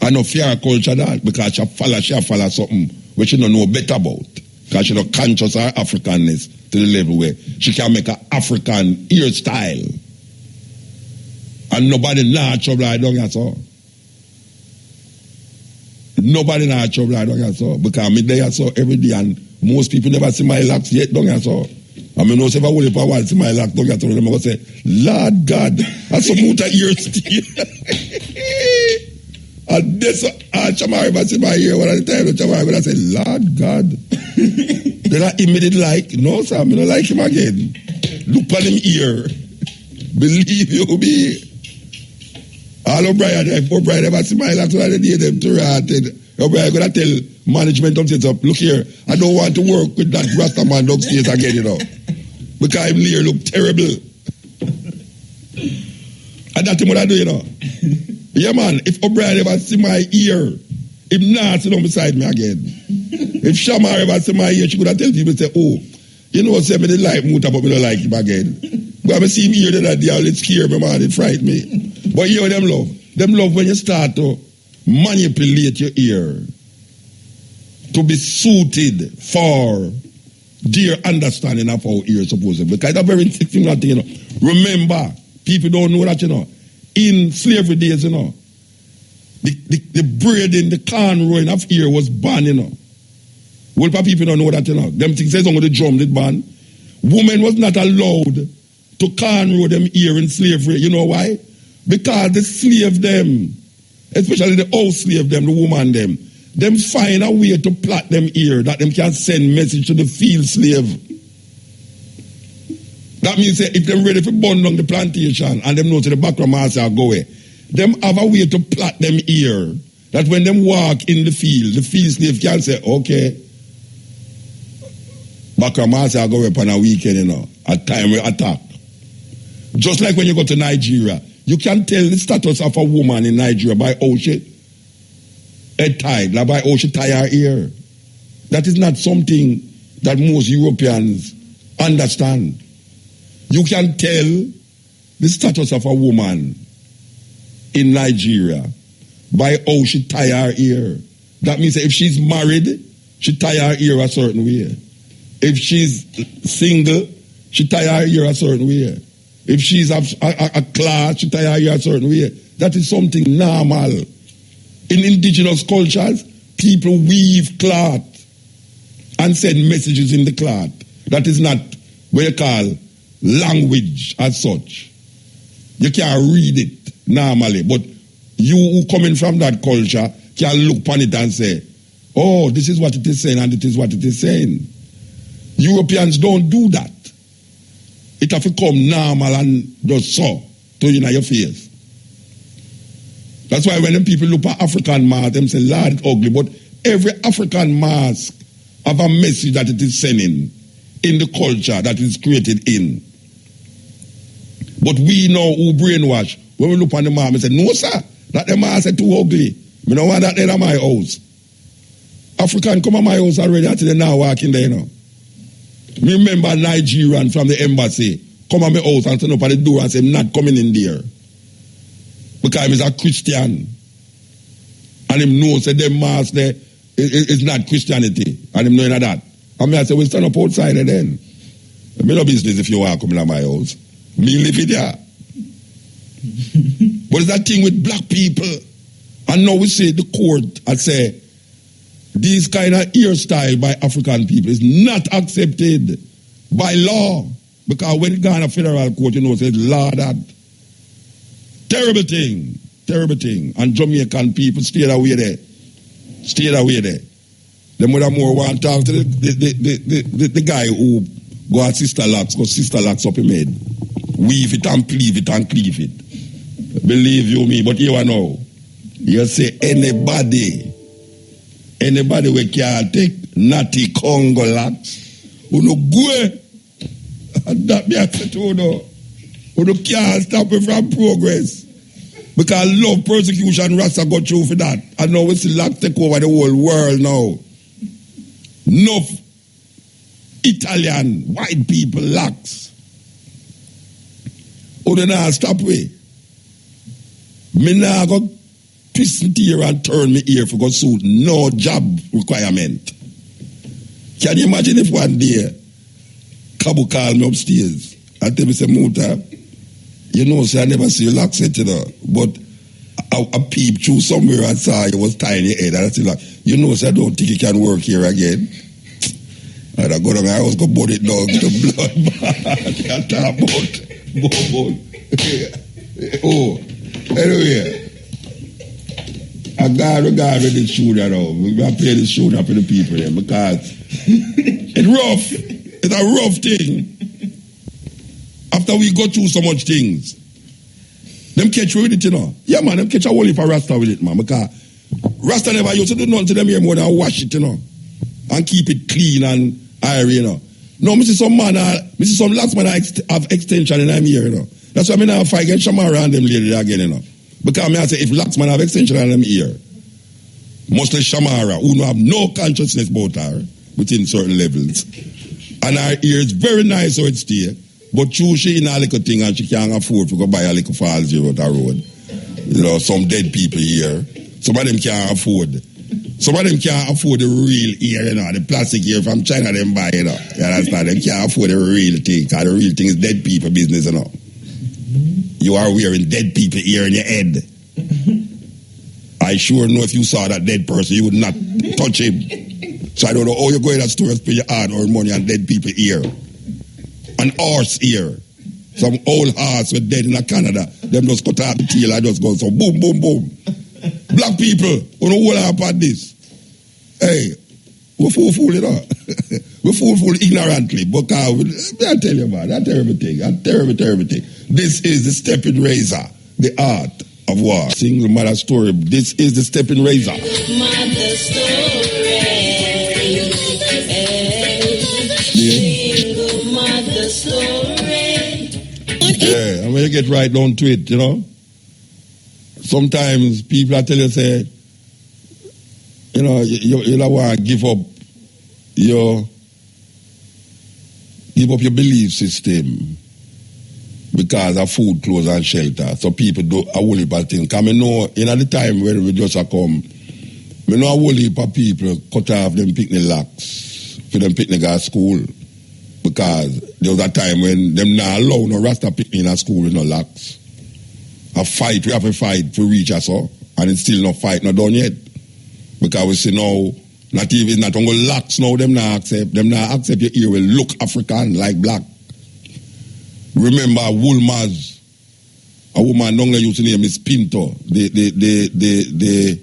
Speaker 1: I know fear culture that because she follow something which she don't know better about. Because she not conscious of her Africanness to the level where she can make an African hairstyle. And nobody not trouble I don't get so. Nobody not trouble I don't get so. Because me there so every day and most people never see my locks yet don't get so. I mean, no, if I will if I want to see my locks don't get so, them going to say, Lord God, that's some muta ear still. And this, Chamari, if I see my ear, what I tell you, Chamari, when I say, Lord God, then I immediately like, no, sir, I don't like him again. Look at him ear. Believe you me. All O'Brien, if O'Brien ever see my locks, I need them to rat. O'Brien going to tell management upstairs up, look here, I don't want to work with that Rasta man upstairs again, you know. Because him ear look terrible. And that's what I do, you know. Yeah, man, if O'Brien ever see my ear, him not sit down beside me again. If Shamar ever see my ear, she could have tell people, say, oh, you know, say me they like Muta, but me don't like him again. But I see him here the other day, it scare me, man, it fright me. But you know them love. Them love when you start to manipulate your ear to be suited for their understanding of how ear is supposed to be. Because that's a very similar thing, you know. Remember, people don't know that, you know. In slavery days, you know, the braiding, the cornrowing of ear was banned, you know. Well, people don't know that, you know. Them things says on the drum did ban. Women was not allowed to cornrow them ear in slavery. You know why? Because the slave them, especially the house slave them, the woman them find a way to plait them ear that them can send message to the field slave. That means if them ready for burn down the plantation and them know to the background master go away, them have a way to plait them ear that when them walk in the field slave can say, okay, background master go away on a weekend, you know, at time we attack. Just like when you go to Nigeria, you can tell the status of a woman in Nigeria by how she head tied, like by how she tie her ear. That is not something that most Europeans understand. You can tell the status of a woman in Nigeria by how she tie her ear. That means if she's married, she tie her ear a certain way. If she's single, she tie her ear a certain way. If she's a class, she tie her ear a certain way. That is something normal. In indigenous cultures, people weave cloth and send messages in the cloth. That is not what you call language as such. You can't read it normally, but you who coming from that culture can look upon it and say, oh, this is what it is saying and it is what it is saying. Europeans don't do that. It have to come normal and just so to you in your face. That's why when them people look at African mask, them say, Lord, it's ugly, but every African mask have a message that it is sending in the culture that it is created in. But we know who brainwash. When we look on the mask, we say, no, sir, that the mask is too ugly. We don't want that in my house. African come to my house already until they now walking there, you know. Me remember Nigerian from the embassy come to my house and turn up at the door and say, I'm not coming in there. Because he's a Christian. And And him know say them mass there is not Christianity. And him knowing that. And me I say, we stand up outside there then. Me no business if you want to come to my house. Me live it there. But it's that thing with black people. And now we say the court, I say, this kind of hairstyle by African people is not accepted by law. Because when it goes to federal court, you know, it says law that. Terrible thing. Terrible thing. And Jamaican people stay away there. Stay away there. Them would have more want to talk to the guy who go at Sister Locks, because Sister Locks up him head. Weave it and cleave it and cleave it. Believe you me, but you know. You say anybody we can take natty Congo locks, who no go, and that be a set who no can't stop it from progress. Because love, persecution, Rasta got through for that. And now we see locks take over the whole world now. Enough Italian, white people locks. Who do not stop we? Me now go twist it here and turn me ear for go suit no job requirement. Can you imagine if one day Cabo call me upstairs and tell me say, Muta, you know, say I never see you lock set, you know, but I peeped through somewhere and saw you was tying your head and I said, like, you know, say I don't think you can work here again. And I go down, I was going to burn it down to the blood bath. Oh, anyway. I got with this shooter now. We got to play this shooter for the people there because it's rough. It's a rough thing. After we go through so much things, them catch with it, you know. Yeah, man, them catch a whole heap of Rasta with it, man. Because Rasta never used to do nothing to them here more than wash it, you know. And keep it clean and airy, you know. No, me see some last man have extension in them here, you know. That's why I now fight against Shamara and them lady again, you know. Because I say, if Laxman have extension on them ear, mostly Shamara, who have no consciousness about her within certain levels, and her ear is very nice how it stay, but she in a little thing and she can't afford to go buy a little fall zero out the road. You know, some dead people here. Some of them can't afford. Some of them can't afford the real ear, you know, the plastic ear from China them buy, you know. You understand? They can't afford the real thing, because the real thing is dead people business, you know. You are wearing dead people ear in your head. I sure know if you saw that dead person, you would not touch him. So I don't know how you're going to stores for your hard earned money on dead people ear. An horse ear. Some old horse with dead in Canada. Them just cut out the tail and just go so boom, boom, boom. Black people, who know what happened this? Hey, we fool you know. We fool ignorantly. But I tell you about that terrible thing. That terrible thing. This is the Steppin Razor, the art of war. Single mother story. This is the Steppin Razor. Mother story. Single mother story. Yeah, and when you get right down to it, you know, sometimes people are tell you, say, you know, you don't want to give up your belief system because of food, clothes, and shelter. So people do a whole heap of things. Because I know, in the time when we just come, I know a whole heap of people cut off them picnic locks for them picnic at school. Because there was a time when them not allow no Rasta picnic in a school with no locks. We have a fight to reach us all. And it's still not fight, not done yet. Because we see now, not only locks now, them not accept your ear will look African like black. Remember Woolmaz, a woman down there used to name is Pinto, the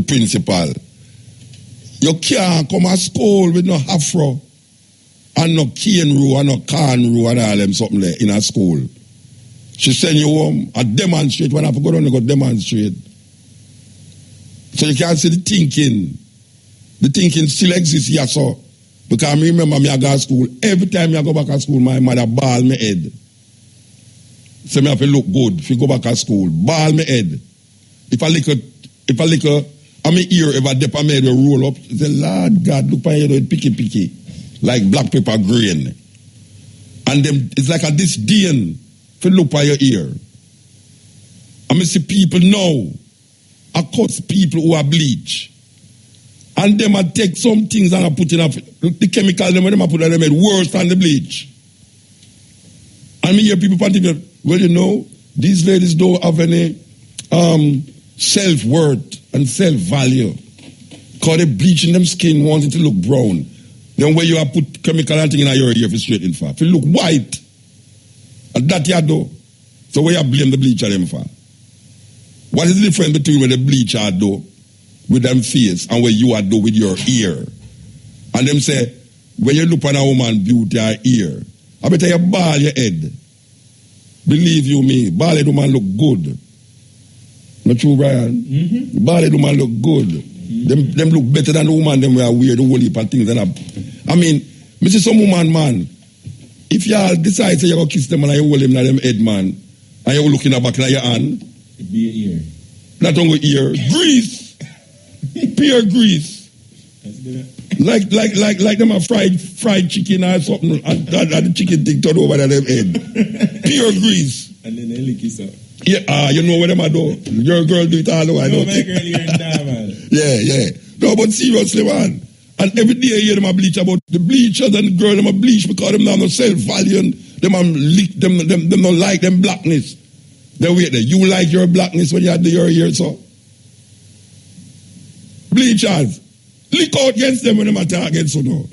Speaker 1: principal. You can't come to school with no afro and no cane row and no can row and all them something there in a school. She send you home and demonstrate. When I go down, you go demonstrate. So you can't see the thinking. The thinking still exists here, so. Because I remember me I go to school. Every time I go back to school, my mother ball me head. So me have to look good if you go back to school. Ball me head. If I lick and my ear ever dip on my head will roll up. Say, Lord God, look my head, picky. Like black pepper grain. And them, it's like a disdain for look by your ear. I see people now accuts people who are bleach. And them a take some things and a put in the chemical them a put in them worse than the bleach. And me hear people pontificate, well, you know, these ladies don't have any self-worth and self-value. Because they bleaching them skin wanting to look brown. Then when you have put chemical and thing in your ear for straight in for. If you look white, and that you do. So where you blame the bleacher them for? What is the difference between what the bleacher do with them face and what you are do with your ear? And them say, when you look on a woman beauty her ear, I better you ball your head. Believe you me, ball head woman look good. Not true, Brian? Mm-hmm. Ball head woman look good. Mm-hmm. Them look better than the woman them wear weird whole heap of things. I mean, me see some woman, man, if you decide to go kiss them and you hold him in them head, man, and you look in the back of your hand,
Speaker 3: it be your ear.
Speaker 1: Not only ear, grease. Pure grease. Like them a fried chicken or something, and the chicken thing turned over to them head. Pure grease.
Speaker 3: And then they lick it up.
Speaker 1: Yeah, you know what them a do. Your girl do it all the way.
Speaker 3: No, my girl here in there, man.
Speaker 1: Yeah. No, but seriously, man. And every day you hear them a bleach about the bleachers and the girl them a bleach because them not no self-value and them a lick them don't like them blackness. Then wait there. You like your blackness when you had your ear, so? Bleachers. Lick out against them when them attack against you, no.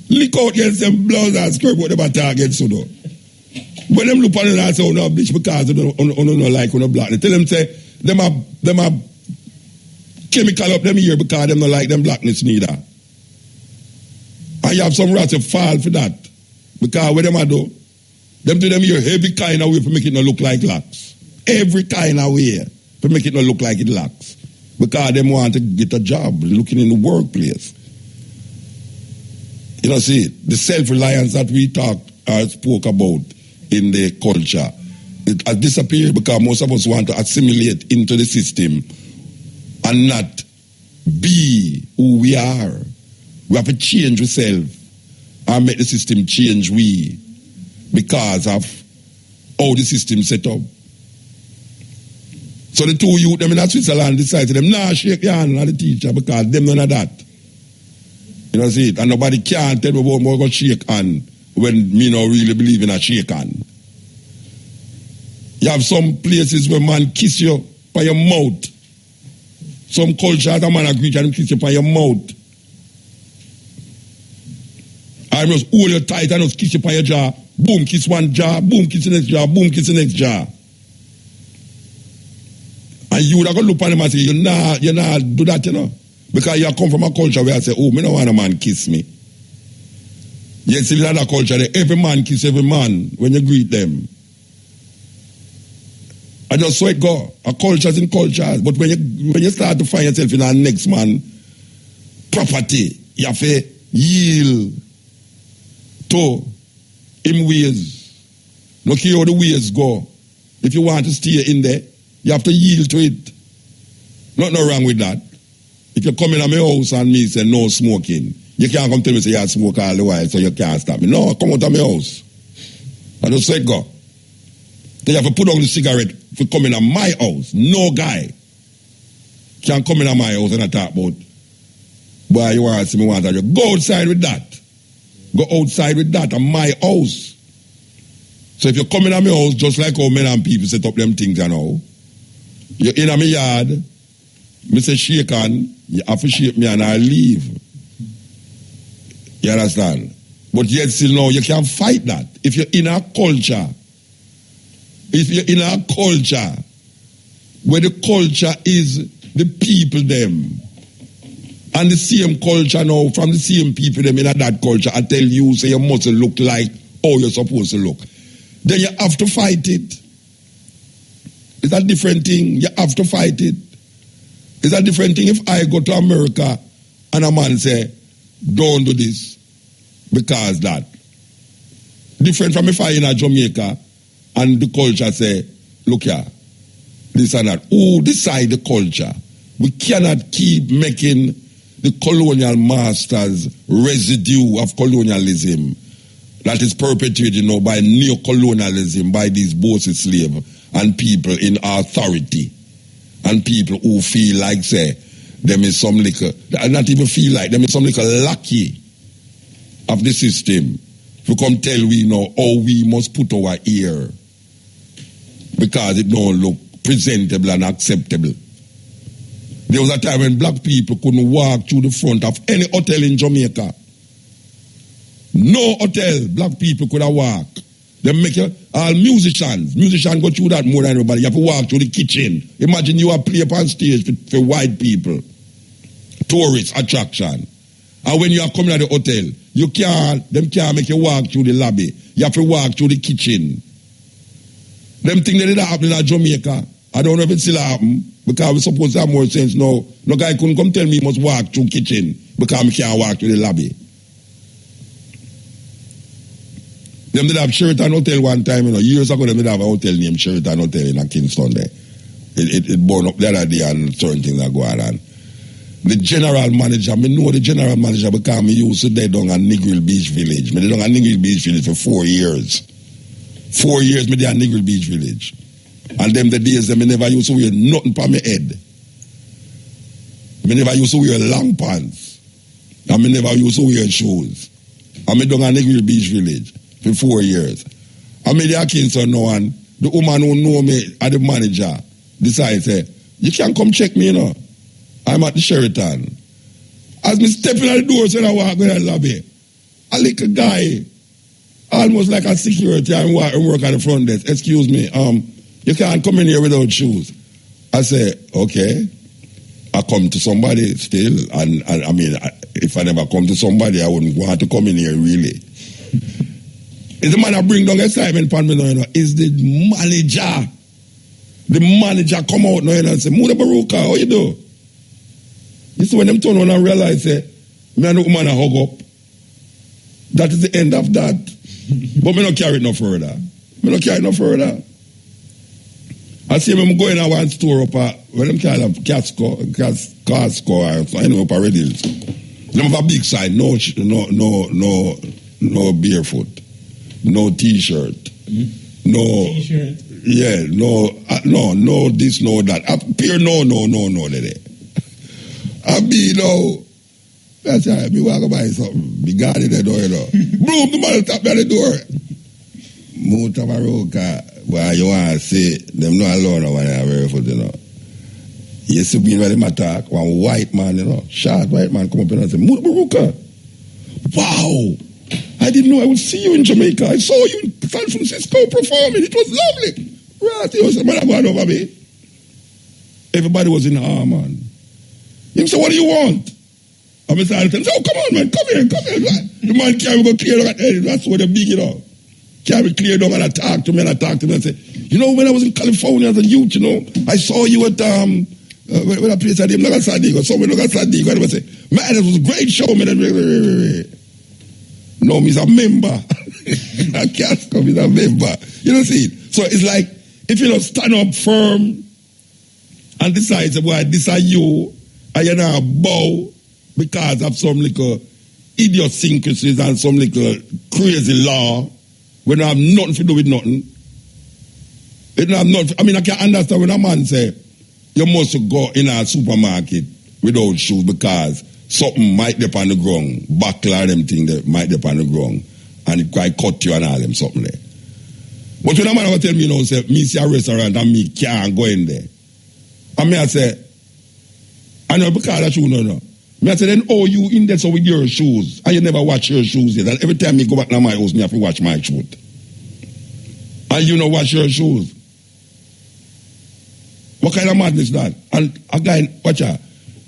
Speaker 1: Lick out against them blouse and skirt when them attack against you, no. When them look on them and say, oh, no, bleach because they don't like when blackness. Tell them, say, them a chemical up them ear because them don't like them blackness neither. And you have some rats that fall for that. Because what them a do? Them do them ear every kind of way to make it not look like locks. Every kind of way to make it not look like it locks. Because them want to get a job, looking in the workplace. You know, see, the self-reliance that we spoke about in the culture, it has disappeared because most of us want to assimilate into the system and not be who we are. We have to change ourselves and make the system change we because of how the system set up. So the two youth them in Switzerland decided them, nah, shake your hand at the teacher because them none of that. You know, see it? And nobody can tell me about more about shake hand when me not really believe in a shake hand. You have some places where man kiss you by your mouth. Some cultures, a man agree and kiss you by your mouth. I must hold you tight and just kiss you by your jaw. Boom, kiss one jaw. Boom, kiss the next jaw. Boom, kiss the next jaw. And you would have to look at them and say, you nah do that, you know. Because you come from a culture where I say, oh, me don't want a man kiss me. Yes, in another culture, every man kiss every man when you greet them. I just saw it go. A culture's in cultures. But when you start to find yourself in our next man property, you have to yield to him ways. Look here how the ways go. If you want to stay in there, you have to yield to it. Nothing wrong with that. If you come in my house and me say no smoking, you can't come tell me say you smoke all the while so you can't stop me. No, come out of my house. I just say go. Then you have to put on the cigarette for coming in my house. No guy can come in my house and I talk about, boy, you want to see me want to go outside with that. Go outside with that at my house. So if you come in my house, just like how men and people set up them things, you know, you're in my yard, me say shake hand, you have to shake me and I leave. You understand? But yet still now, you can't fight that. If you're in a culture, where the culture is the people them, and the same culture now, from the same people them in that culture, I tell you, say you must look like how you're supposed to look. Then you have to fight it. It's a different thing. You have to fight it. It's a different thing if I go to America and a man say, don't do this because that. Different from if I in a Jamaica and the culture say, look here, this and that. Who decide the culture? We cannot keep making the colonial masters residue of colonialism that is perpetuated now by neo-colonialism, by these bossy slaves and people in authority. And people who feel like, say, them is some little, not even feel like, them is some little lucky of the system to come tell we now how we must put our ear because it don't look presentable and acceptable. There was a time when black people couldn't walk through the front of any hotel in Jamaica. No hotel, black people could have walked. They make you, all musicians go through that more than everybody. You have to walk through the kitchen. Imagine you are play up on stage for white people. Tourist attraction. And when you are coming at the hotel, them can't make you walk through the lobby. You have to walk through the kitchen. Them things that did happen in Jamaica, I don't know if it still happen, because we're supposed to have more sense now. No guy couldn't come tell me he must walk through kitchen because I can't walk through the lobby. Them did have Sheraton Hotel one time, years ago them did have a hotel named Sheraton Hotel in Kingston there. It burned up the other day and certain things are going on. The general manager, me know the general manager because I used to dead on a Negril Beach Village. Me dead on a Negril Beach Village for 4 years. 4 years me dead on Negril Beach Village. And them the days me never used to wear nothing for my head. Me never used to wear long pants. And me never used to wear shoes. And me down on Negril Beach Village for 4 years. And me the Kingston now and the woman who know me as the manager decided say, you can come check me, I'm at the Sheraton. As me stepping at the door, so I walk in the lobby. A little guy, almost like a security, and work at the front desk. Excuse me, you can't come in here without shoes. I say, okay. I come to somebody still, and I mean, if I never come to somebody, I wouldn't want to come in here really. It's the man that bring down excitement upon me now, It's the manager. The manager come out now and say, Muda Baruka, how you do? You see when them turn on and realize, me and the woman hug up. That is the end of that. But me not carry it no further. I see them going to one store up at, what them call it, Casco, or something up at Red Hills. Them have a big sign, no barefoot, no t-shirt, no
Speaker 3: T-shirt.
Speaker 1: Yeah, no this, no that. Appear no, there. I be that's right, me walk by something, be guarding the door, Boom, the man tap at the door. Muta Baruka, where you want to say, them not alone when they are very foot, You see me when them attack, one white man, short white man come up and say, Muta Baruka, wow, I didn't know I would see you in Jamaica. I saw you in San Francisco performing. It was lovely. Right, he was a man going over me. Everybody was in awe, man. He said, what do you want? I'm started to say, oh, come on, man, come here. The man can't go clear that head. That's what they're big, Can't be clear down and talk to me and say, when I was in California as a youth, I saw you at, when I place at him, Sadigo, somewhere Sadigo, and I say, man, it was a great show, man. No, he's a member. I can't come, he's a member. You know, see it? So it's like, if you don't stand up firm and decide, well, this are you, and you now bow because of some little idiosyncrasies and some little crazy law, when I have nothing to do with nothing. It don't have nothing. I mean, I can understand when a man say, you must go in a supermarket without shoes because something might dip on the ground, buckler them thing that might dip on the ground, and it quite cut you and all them something there. But when a man will tell me, say, me see a restaurant and me can't go in there. And me I say, I know because of shoes, no. Me I say, then, you in there so with your shoes, and you never watch your shoes yet. And every time me go back to my house, me have to watch my shoes. And you know watch your shoes. What kind of madness is that? And a guy, watch out.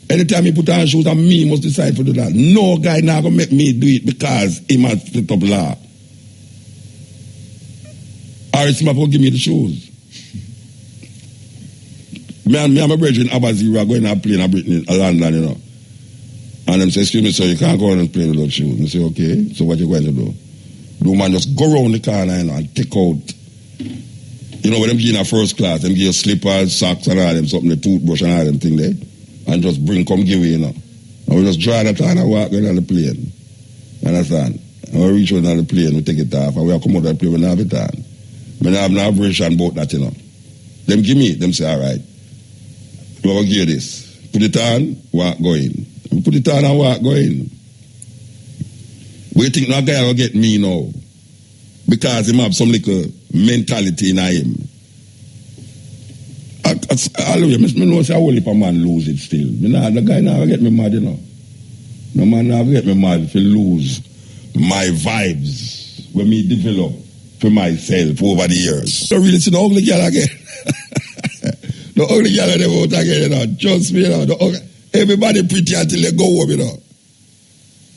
Speaker 1: Anytime he put on shoes, and me must decide to do that. No guy now gonna make me do it because he must set up law. Or it's going to give me the shoes. Me and my brethren Abazir are going to plane in Britain, London, And them say, excuse me, sir, you can't go on and plane without shoes. And I say, okay, so what you going to do? The man just go around the car and take out, when them give in a first class, them give you slippers, socks and all them, something, the toothbrush and all them thing there, and just come give you, And we just draw that on and walk going on the plane. Understand? And we reach out on the plane, we take it off, and we come out of the plane, we have it on. I have no aversion about that, Them give me, them say, all right. You will hear this. Put it on, walk, go in. Put it on and walk, go in. We think that guy will get me now. Because he have some little mentality in him. I know say I will if a man lose it still. The guy now get me mad, you know. No man now get me mad if he lose my vibes when me develop for myself over the years. I really see the ugly girl again. The ugly girl they out again, you know. Trust me, you know. Everybody pretty until they go home, you know.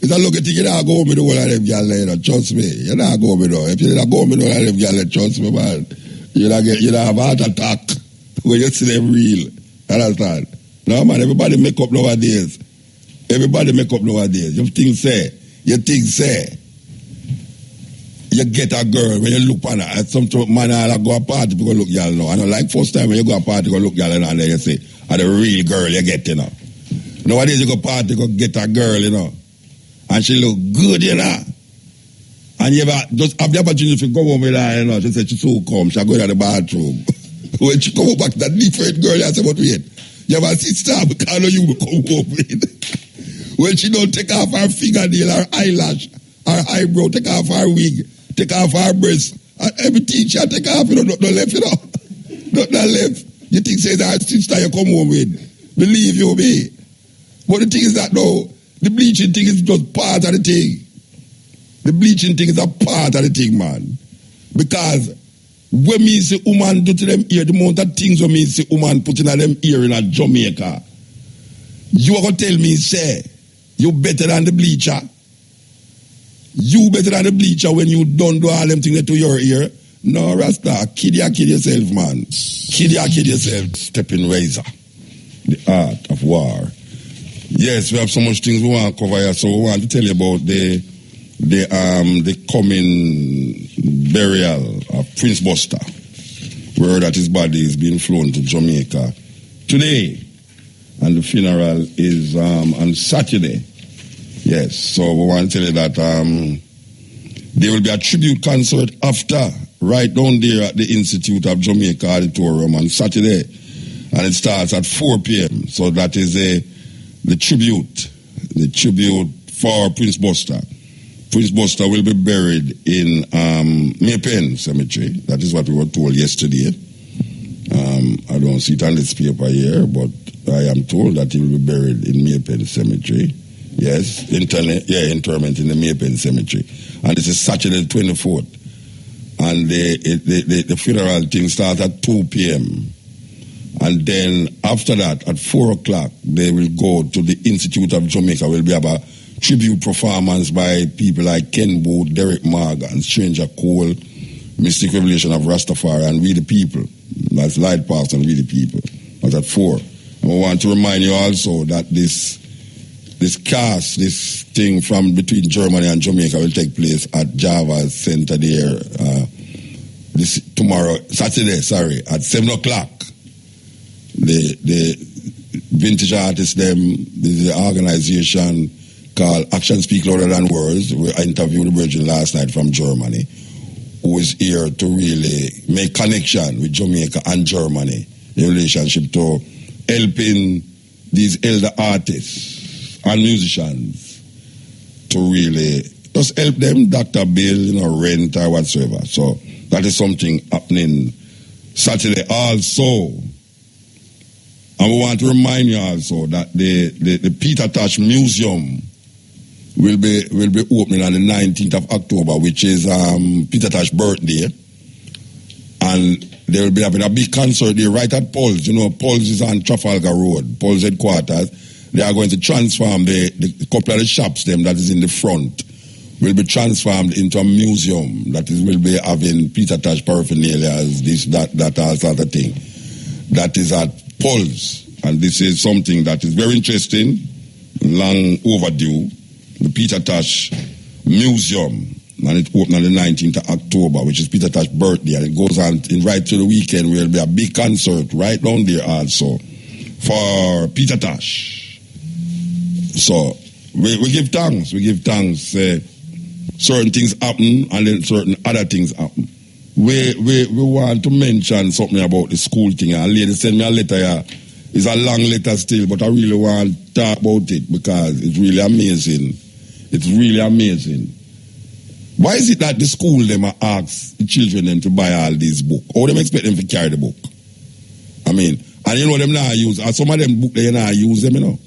Speaker 1: It's a look at you not go home with all of them girls, you know. Trust me. You not go home with all. If you not go home with all of them girls, trust me, man. You not have a heart attack when you see them real. Understand? No, man, everybody make up nowadays. Everybody make up nowadays. You think say. You get a girl when you look on her. Some man I go a party because look y'all know. I know like first time when you go a party go look y'all and then you say, are the real girl you get, you know. Nowadays you go party go get a girl, you know. And she look good, you know. And you ever just have the opportunity to go home with her, you know. She said she so come, she go to the bathroom. When she come back, that different girl, you say, but wait, you have a sister because you will come home with. When she don't take off her fingernail, her eyelash, her eyebrow, take off her wig, take off her breast, and everything she take off, you know, not left, you know. Not left. You think say that sister you come home with. Believe you me. But the thing is that no, the bleaching thing is just part of the thing. The bleaching thing is a part of the thing, man. Because when me see woman do to them ear, the amount of things when me see woman put in them ear in a Jamaica, you are going to tell me, say, you better than the bleacher. You better than the bleacher when you don't do all them things to your ear. No, Rasta, kid yourself, man. Kid yourself. Steppin Razor, the art of war. Yes, we have so much things we want to cover here, so we want to tell you about the coming burial of Prince Buster. We heard that his body is being flown to Jamaica today, and the funeral is on Saturday. Yes, so we want to tell you that there will be a tribute concert after, right down there at the Institute of Jamaica Auditorium on Saturday, and it starts at 4 p.m. So that is the tribute for Prince Buster. Prince Buster will be buried in Maypen Cemetery. That is what we were told yesterday. I don't see it on this paper here, but I am told that he will be buried in Maypen Cemetery. Yes, interment in the Maypen Cemetery. And this is Saturday the 24th. And the funeral thing starts at 2 p.m. And then after that, at 4 o'clock, they will go to the Institute of Jamaica. Will be about tribute performance by people like Ken Booth, Derek Morgan, Stranger Cole, Mystic Revelation of Rastafari, and We the People. That's Light Pass and We the People. That's at 4. And we want to remind you also that this thing from between Germany and Jamaica will take place at Java Center there Saturday, at 7 o'clock. The vintage artists, them, the organization called Action Speak Louder Than Words. I interviewed the virgin last night from Germany, who is here to really make connection with Jamaica and Germany in relationship to helping these elder artists and musicians to really just help them, Dr. Bill, rent or whatsoever. So that is something happening Saturday also. And we want to remind you also that the Peter Tosh Museum will be opening on the 19th of October, which is Peter Tosh's birthday. And they will be having a big concert there right at Paul's. Paul's is on Trafalgar Road, Paul's headquarters. They are going to transform the couple of the shops them that is in the front will be transformed into a museum that will be having Peter Tosh paraphernalia, this, that, all sort of thing. That is at Paul's. And this is something that is very interesting, long overdue. The Peter Tosh Museum. And it opened on the 19th of October, which is Peter Tosh's birthday. And it goes on right to the weekend where there will be a big concert right down there also for Peter Tosh. So we give thanks. We give thanks. Certain things happen and then certain other things happen. We want to mention something about the school thing. A lady sent me a letter here It's a long letter still, but I really want to talk about it because it's really amazing. It's really amazing. Why is it that the school them ask the children them to buy all these books? Or them expect them to carry the book? I mean, and you know them now use, and some of them book they now use them, you know.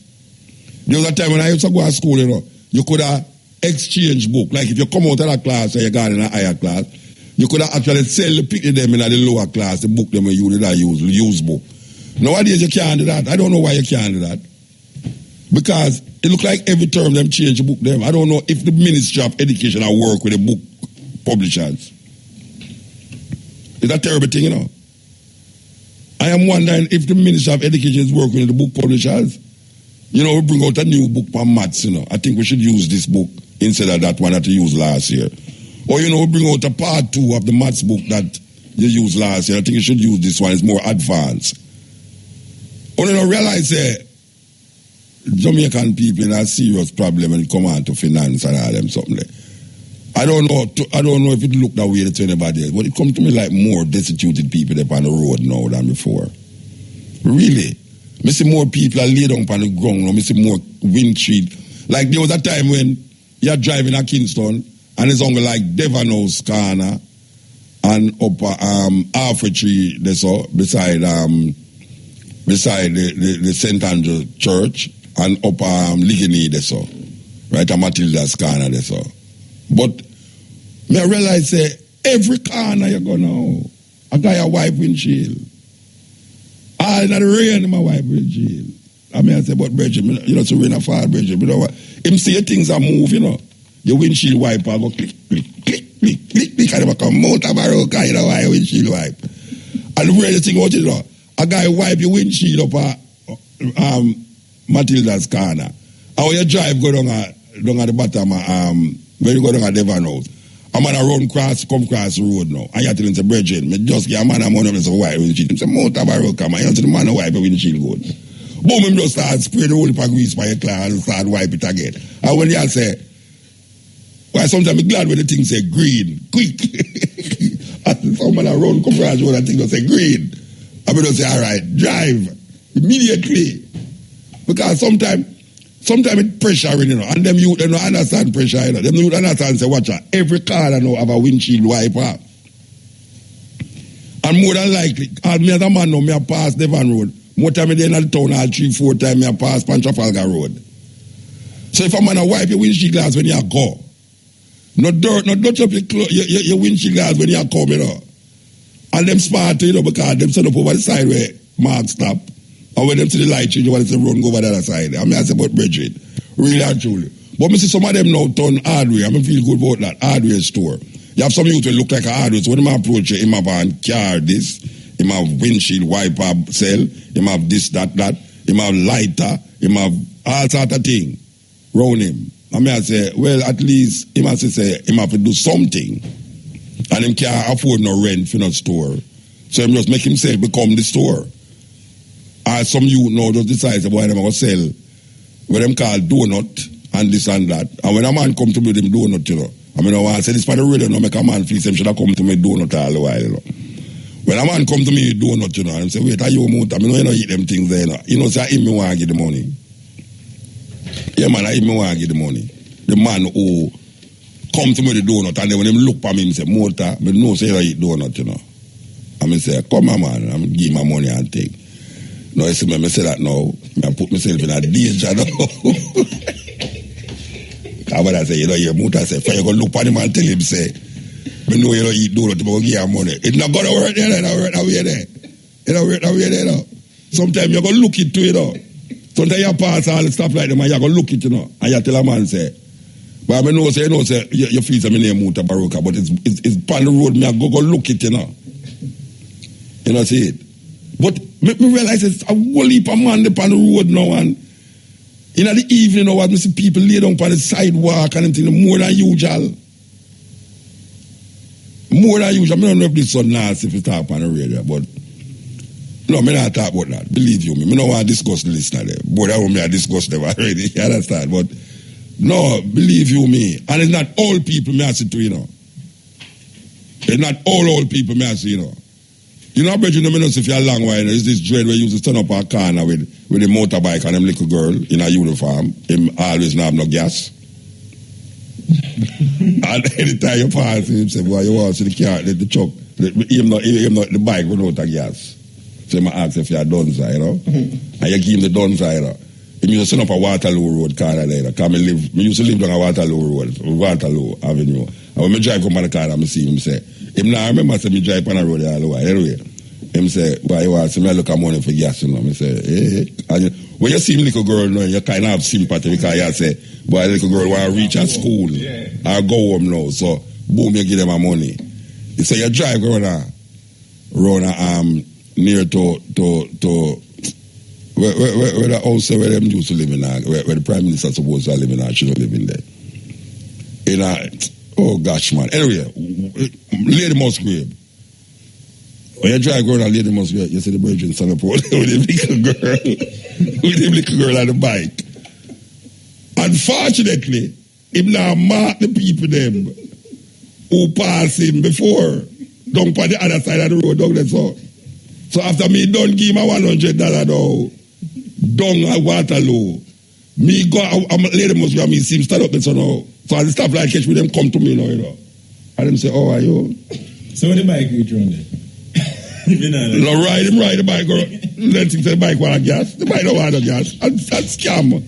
Speaker 1: There was a time when I used to go to school, you know, you could have exchange book. Like if you come out of that class and you got in a higher class, you could have actually sell the pick them in the lower class, the book them you did use book. Nowadays you can't do that. I don't know why you can't do that. Because it look like every term them change the book them. I don't know if the Ministry of Education will work with the book publishers. It's a terrible thing, you know. I am wondering if the Ministry of Education is working with the book publishers. You know, we bring out a new book for maths, you know. I think we should use this book instead of that one that we used last year. Or, you know, we bring out a part 2 of the maths book that you used last year. I think you should use this one. It's more advanced. Or, you know, realize Jamaican people in a serious problem when it come on to finance and all them something like. I don't know if it look that way to anybody else, but it come to me like more destituted people up on the road now than before. Really. I see more people are laid down on the ground now. I see more windshield. Like there was a time when you're driving at Kingston and it's only like Devon House corner and up Alfred Tree there so beside the St. Andrew Church and up Ligony there so. Right at Matilda's corner there so. But I realize every corner you go now, a guy a wipe windshield. All in the rain, my wipe windshield. I mean, I say, but Bridget, you know, it's a rain a fall, Bridget. You know what? Him see things are move, you know. Your windshield wiper go click, click, click, click, click, click, and they come out of a road, you know, why windshield wipe. And the weird thing about it, you know, a guy wipe your windshield up at Matilda's corner. And when you drive, go down at the bottom, when you go down at Devon House, a man come cross the road now. And you tell him, say, Bridget, me just get a man a money, say, wipe windshield. He say, mount of a road, come on. You see the man wipe your windshield good. Boom, him just start spray the whole heap of grease by your car and start wipe it again. And when you say, well, sometimes I'm glad when the thing say green, quick. And someone around come cross the road and thing just say green. I mean, just say, all right, drive immediately. Because sometimes it's pressure, you know, and them youth, they don't understand pressure, you know. Them youth understand, say, watch out, every car I know have a windshield wiper. And more than likely, me as a man now, me a pass Devon Road. More time in the town, all 3-4 times, me a pass Pantrafalgar Road. So if a man a wipe your windshield glass when you go, no dirt, no touch up your windshield glass when you come, you know. And them smart, you know, because them set up over the side where Mark stop. And when them see the light change, you want to run go over the other side. I mean, I say about Bridget, really and truly. But me see some of them now turn hardware. I mean, feel good about that hardware store. You have some youth will look like a hardware. So when them approach you, him have a car this, him have windshield wiper cell, him have this, that, him have lighter, him have all sort of thing round him. I mean, I say, well, at least him has to say, him have to do something. And him can't afford no rent for no store. So him just make himself become the store. Or some youth now just decide why them going to sell what them call donut and this and that. And when a man come to me with them donut, you know, I mean, I want to say this for the radio, no make a man feel him should have come to me donut all the while, you know. When a man come to me with donut, you know, and say, wait, are you out? I mean, you know, eat them things there, you know. You know, say, him me want to give the money. Yeah, man, I me want to give the money. The man who come to me with the donut, and then when them look at me, he say, Mota, but no, say, I eat donut, you know. And I say, come on, man, I'm give my money and take. No, I say, I say that now. I put myself in a danger now. Because when I say, you know, your Mota say, if you go look at him and tell him, say, I know you don't eat donut, but give him money. It's not going to work there, it'll work that way there. It'll work that way there, you know. Sometimes you're going to look it to, you know. Sometimes you pass all the stuff like them and you're going to look it, you know. And you tell a man, say, but I know, say, you know, say, you feel some name Mota Baroka, but it's on the road, me I go look it, you know. You know, see it. But me realize it's a whole heap of man upon the road now, and in the evening now, I see people lay down on the sidewalk and everything more than usual. More than usual. I don't know if this is so nasty if you talk on the radio, but no, me not talk about that. Believe you me. I don't want to discuss the listener there. But I want me to discuss them already. You understand? But no, believe you me. And it's not all people me I see to, you know. It's not all people me I see, you know. You know, Bridget, you know, if you're a long while, there's this dread where you used to stand up a corner with the motorbike and them little girl in a uniform. Him always not have no gas. And anytime you pass him, say, boy, you want to see the car, the truck, the bike without a gas. So I ask if you're done, you know? And you give him the done, you know? He used to stand up a Waterloo Road corner there. Because me used to live on a Waterloo Road, Waterloo Avenue. And when I drive come on the car, I see him say, him now remember say me drive on the road all the way. Anyway, him say, why you want to me look at money for gas, you know? I say, hey. And when you see a little girl, you know, you kind of have sympathy because you say, boy, the little girl want to reach at school or go home now. So, boom, you give them a money. You say, you drive around near to where the house where them used to live in, where the Prime Minister supposed to live in, she don't live in there. Oh gosh, man. Anyway, Lady Musgrave. When you drive around Lady Musgrave, you see the bridge in Singapore with the little girl on the bike. Unfortunately, him now mark the people them who pass him before down on the other side of the road, down there. So after me done give him $100 now, down at Waterloo, me go, I'm Lady Musgrave, me see him stand up there so now. So I stop like catch with them come to me now, you know. And them say, how are you?
Speaker 3: So the bike you thrown there?
Speaker 1: No, ride the bike. Let him say the bike want gas. The bike don't want no gas. That's scam.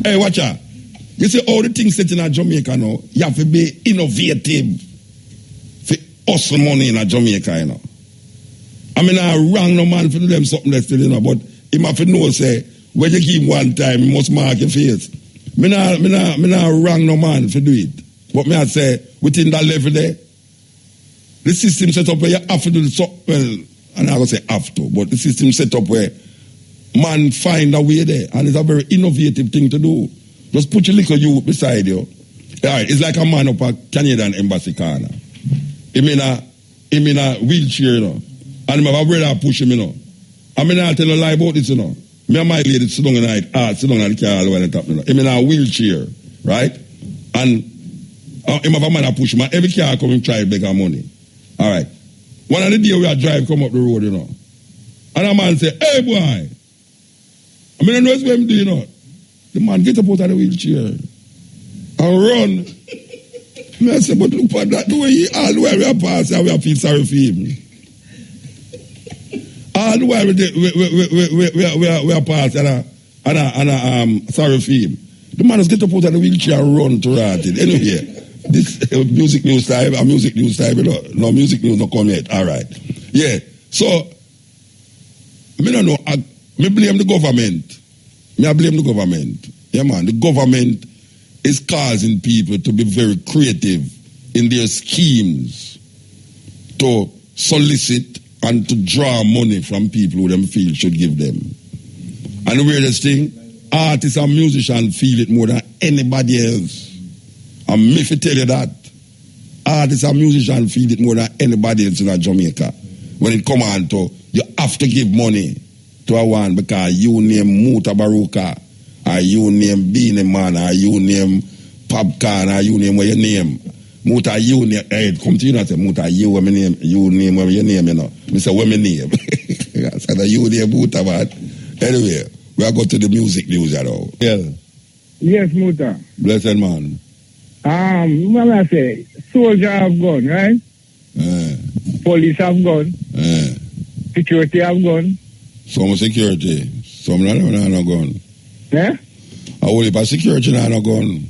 Speaker 1: Hey, watch out. You see all the things set in Jamaica now, you have to be innovative for hustle money in Jamaica, you know. I mean, I wrong no man for do them something that's still, you know, but him have to know, say, when you give him one time, you must mark your face. Me not wrong no man for do it. But me I say, within that level there, the system set up where you have to do something, well, and I will say have to, but the system set up where man find a way there, and it's a very innovative thing to do. Just put your little youth beside you. Right, it's like a man up a Canadian embassy corner. Him in a wheelchair, you know, and him have a brother push him, you know. I mean, I tell a lie about this, you know. Me and my lady sit down in the sit down in the car all the way at the top, you know. Him in a wheelchair, right? And him have a man a push him, and every car come and try to beg her money. All right. One of the day we are drive come up the road, you know. And a man say, hey boy, I mean, I know what him do, you know. The man get up out of the wheelchair and run. I say, but look at that, the way all the way we are passing, we are feel sorry for him. All the way we are passing and sorry for him. The man has get up out of the wheelchair and run to Ratted. Anyway, this music news time, you know. No, music news not come yet. All right. Yeah. So, me don't know. Me blame the government. I blame the government. Yeah, man. The government is causing people to be very creative in their schemes to solicit and to draw money from people who them feel should give them. And the weirdest thing, artists and musicians feel it more than anybody else. And me if I tell you that, artists and musicians feel it more than anybody else in Jamaica. When it come on to, you have to give money to a one because you name Muta Baruka, or you name Beanie Man, or you name Popcorn, or you name what you name. Muta, you name, hey, come to you and say, Muta, you what my name, you name what your name, you know. I say, what my name? I said, you name Muta, man. Anyway, we are going to the music news at all. Yeah.
Speaker 4: Yes, Muta.
Speaker 1: Blessed man.
Speaker 4: What I say, soldier have gone, right? Police have gone. Security have gone.
Speaker 1: Some security. Some not gone.
Speaker 4: Yeah?
Speaker 1: I will if security not gone.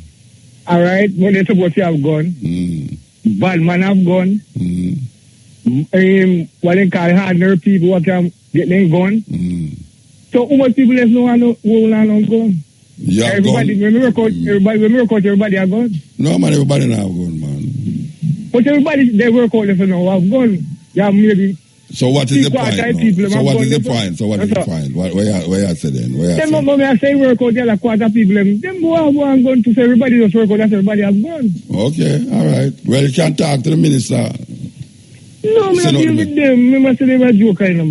Speaker 4: All right, when they supposed to have gone. Bad man have gone. What they call harder people, what can get them gone. So how much people left no gone?
Speaker 1: Yeah,
Speaker 4: everybody,
Speaker 1: gone.
Speaker 4: Everybody have gone.
Speaker 1: No man, everybody not have gone, man.
Speaker 4: But everybody they work out if now have gone. Yeah, maybe.
Speaker 1: So what is the point? So what is the point? Where you say then? Then
Speaker 4: mommy I say work out there like quarter people. Them go and gone to say everybody just work out that everybody have gone.
Speaker 1: Okay, all right. Well, you can't talk to the minister.
Speaker 4: No, me not deal with them. Me must say they were joke kind of.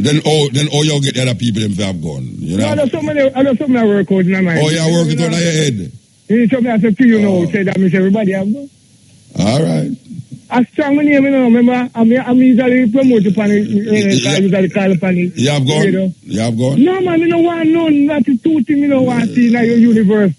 Speaker 1: Then you get the other people them have gone. You know?
Speaker 4: No, I don't something I work out in my mind.
Speaker 1: Oh, you work it on your head.
Speaker 4: You something I say to you now, say that me say everybody have gone.
Speaker 1: All right.
Speaker 4: A strong name, you know, remember, I'm usually promote upon it, usually call upon it.
Speaker 1: You have gone?
Speaker 4: You know?
Speaker 1: You have gone?
Speaker 4: No, man, I don't want none. That's the two things I don't want to see in your universe.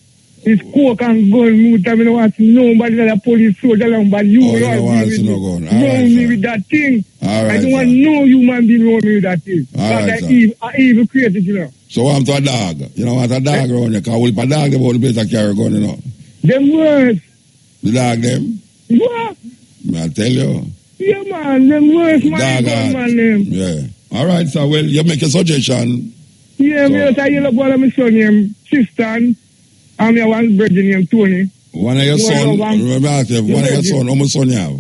Speaker 4: It's coke and gun, I don't want to see nobody that a police soldier, but you
Speaker 1: don't want to see no gun. All right,
Speaker 4: me with that thing.
Speaker 1: All right,
Speaker 4: I don't want no human being around me with that thing.
Speaker 1: All right,
Speaker 4: I evil created, you know.
Speaker 1: So I'm to a dog. You don't want a dog around you, because if a dog, they won't be able to carry a gun, you know.
Speaker 4: Them words.
Speaker 1: The dog, them?
Speaker 4: What?
Speaker 1: I tell you.
Speaker 4: Yeah, man, them words, man, them.
Speaker 1: Yeah. All right, so, well, you make a suggestion.
Speaker 4: Yeah, me just a yellow boy of my son named Tristan. And I one brother named Tony.
Speaker 1: One of your son, remember I said, one of your son, how much son you have?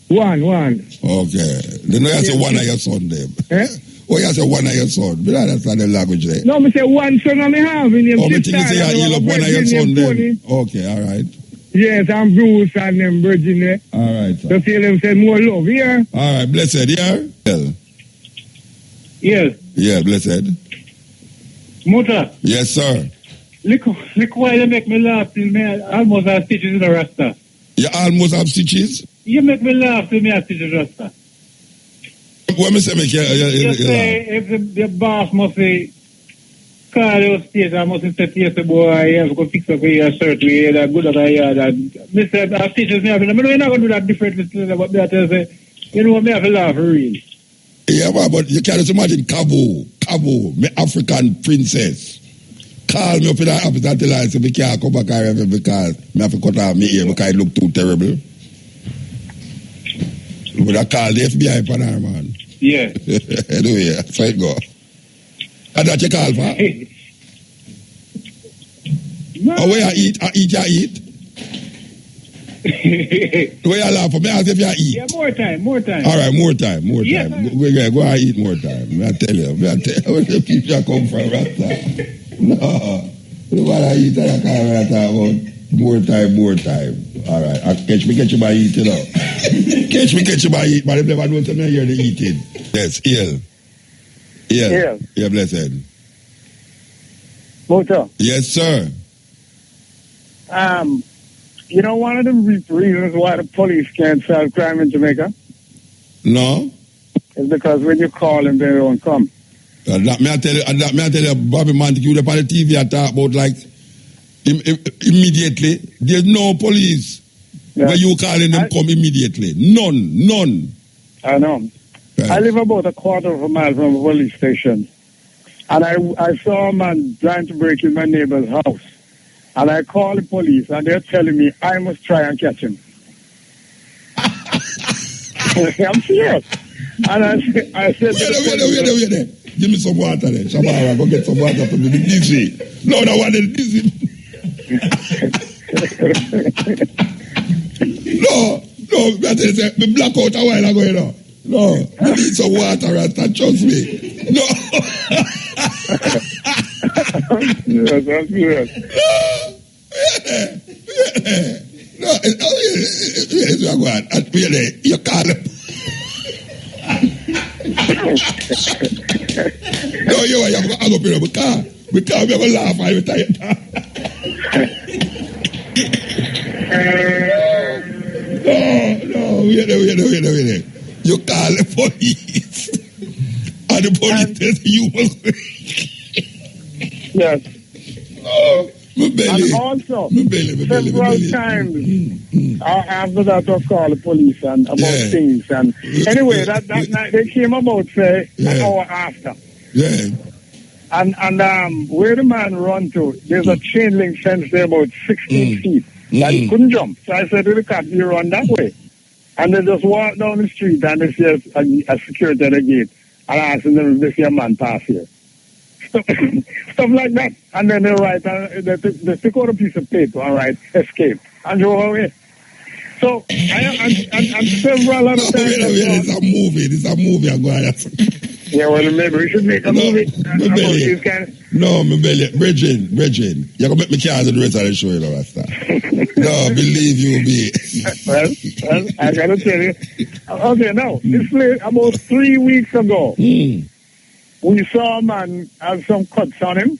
Speaker 4: One.
Speaker 1: Okay. Then you say one of your son, them.
Speaker 4: Eh?
Speaker 1: Oh, you say one of your son. But I understand the language there.
Speaker 4: No, I say one son I have.
Speaker 1: Oh, but you say you love one of your son, them. Okay, all right.
Speaker 4: Yes, I'm Bruce and them Virgin there.
Speaker 1: All right, sir.
Speaker 4: So feel them say more love, yeah?
Speaker 1: All right, blessed, yeah?
Speaker 4: Yes.
Speaker 1: Yeah, blessed.
Speaker 5: Muta.
Speaker 1: Yes, sir.
Speaker 5: Look why you make me laugh till me almost have stitches in the rasta.
Speaker 1: You almost have stitches?
Speaker 5: You make me laugh till me have stitches in the rasta.
Speaker 1: What me say make you
Speaker 5: say if the boss must say, call your state, I must say, yes, boy, you have to fix up your shirt, way, that good at that. Me say, I have stitches, I know you're not going to do that differently, but me say, you know what, me have to laugh for real.
Speaker 1: Yeah, but you can't just imagine Cabo, my African princess. Call me up in the office and tell her, I say, we can't come back here because I have to cut off my ear because it look too terrible. Would I call the FBI for her, man?
Speaker 5: Yeah.
Speaker 1: Anyway, so it go. And that you call for? Oh, where you eat? Where you laugh for? Me ask if you eat.
Speaker 5: Yeah, more time.
Speaker 1: All right, more time.
Speaker 5: Yeah.
Speaker 1: Go and eat more time. I tell you. Where the people come from, Rasta? No. You want to eat and I can't about more time. All right. Catch you by eating, you know. Catch you by eating, but if never know to me, you're the eating. Yes, ill. Yeah, blessed.
Speaker 4: Motor.
Speaker 1: Yes, sir.
Speaker 4: You know one of the reasons why the police can't solve crime in Jamaica?
Speaker 1: No.
Speaker 4: Is because when you call them, they don't come.
Speaker 1: That may I tell you, Bobby Montague, you on the TV and talk about like immediately. There's no police. Yeah. When you calling them come immediately. None.
Speaker 4: I know. Right. I live about a quarter of a mile from a police station. And I saw a man trying to break in my neighbor's house. And I called the police and they're telling me I must try and catch him. I'm serious. And I said
Speaker 1: wait. Give me some water then. Shabara, go get some water from the dizzy. No, that one is dizzy. No, me black out a while ago, you know. No, I need some water, Rasta, trust me. No.
Speaker 4: I'm serious.
Speaker 1: No, you call him. No, you have to hang up in the car. Because we have to laugh every time. No, wait. You call the police. And the police tells you
Speaker 4: yes.
Speaker 1: Oh, my belly.
Speaker 4: And also,
Speaker 1: my belly.
Speaker 4: several times after that I called the police and about things. And anyway, that night they came about, say, an hour after.
Speaker 1: Yeah.
Speaker 4: And where the man run to, there's a chain link fence there about 16 feet. That he couldn't jump. So I said to the cop, you run that way. And they just walk down the street and they see a security at the gate. And I asked them if they see a man pass here. Stuff like that. And then they write, they take out a piece of paper and write, escape. And drove away. So, and several other times.
Speaker 1: It's a movie. I'm going to.
Speaker 4: Yeah, well, maybe we should make a movie.
Speaker 1: No, my belly. Bridging. You're going to make me carry the rest of the show, you know, Rasta. No, believe you me.
Speaker 4: well, I got to tell you. Okay, now, this about 3 weeks ago, we saw a man have some cuts on him.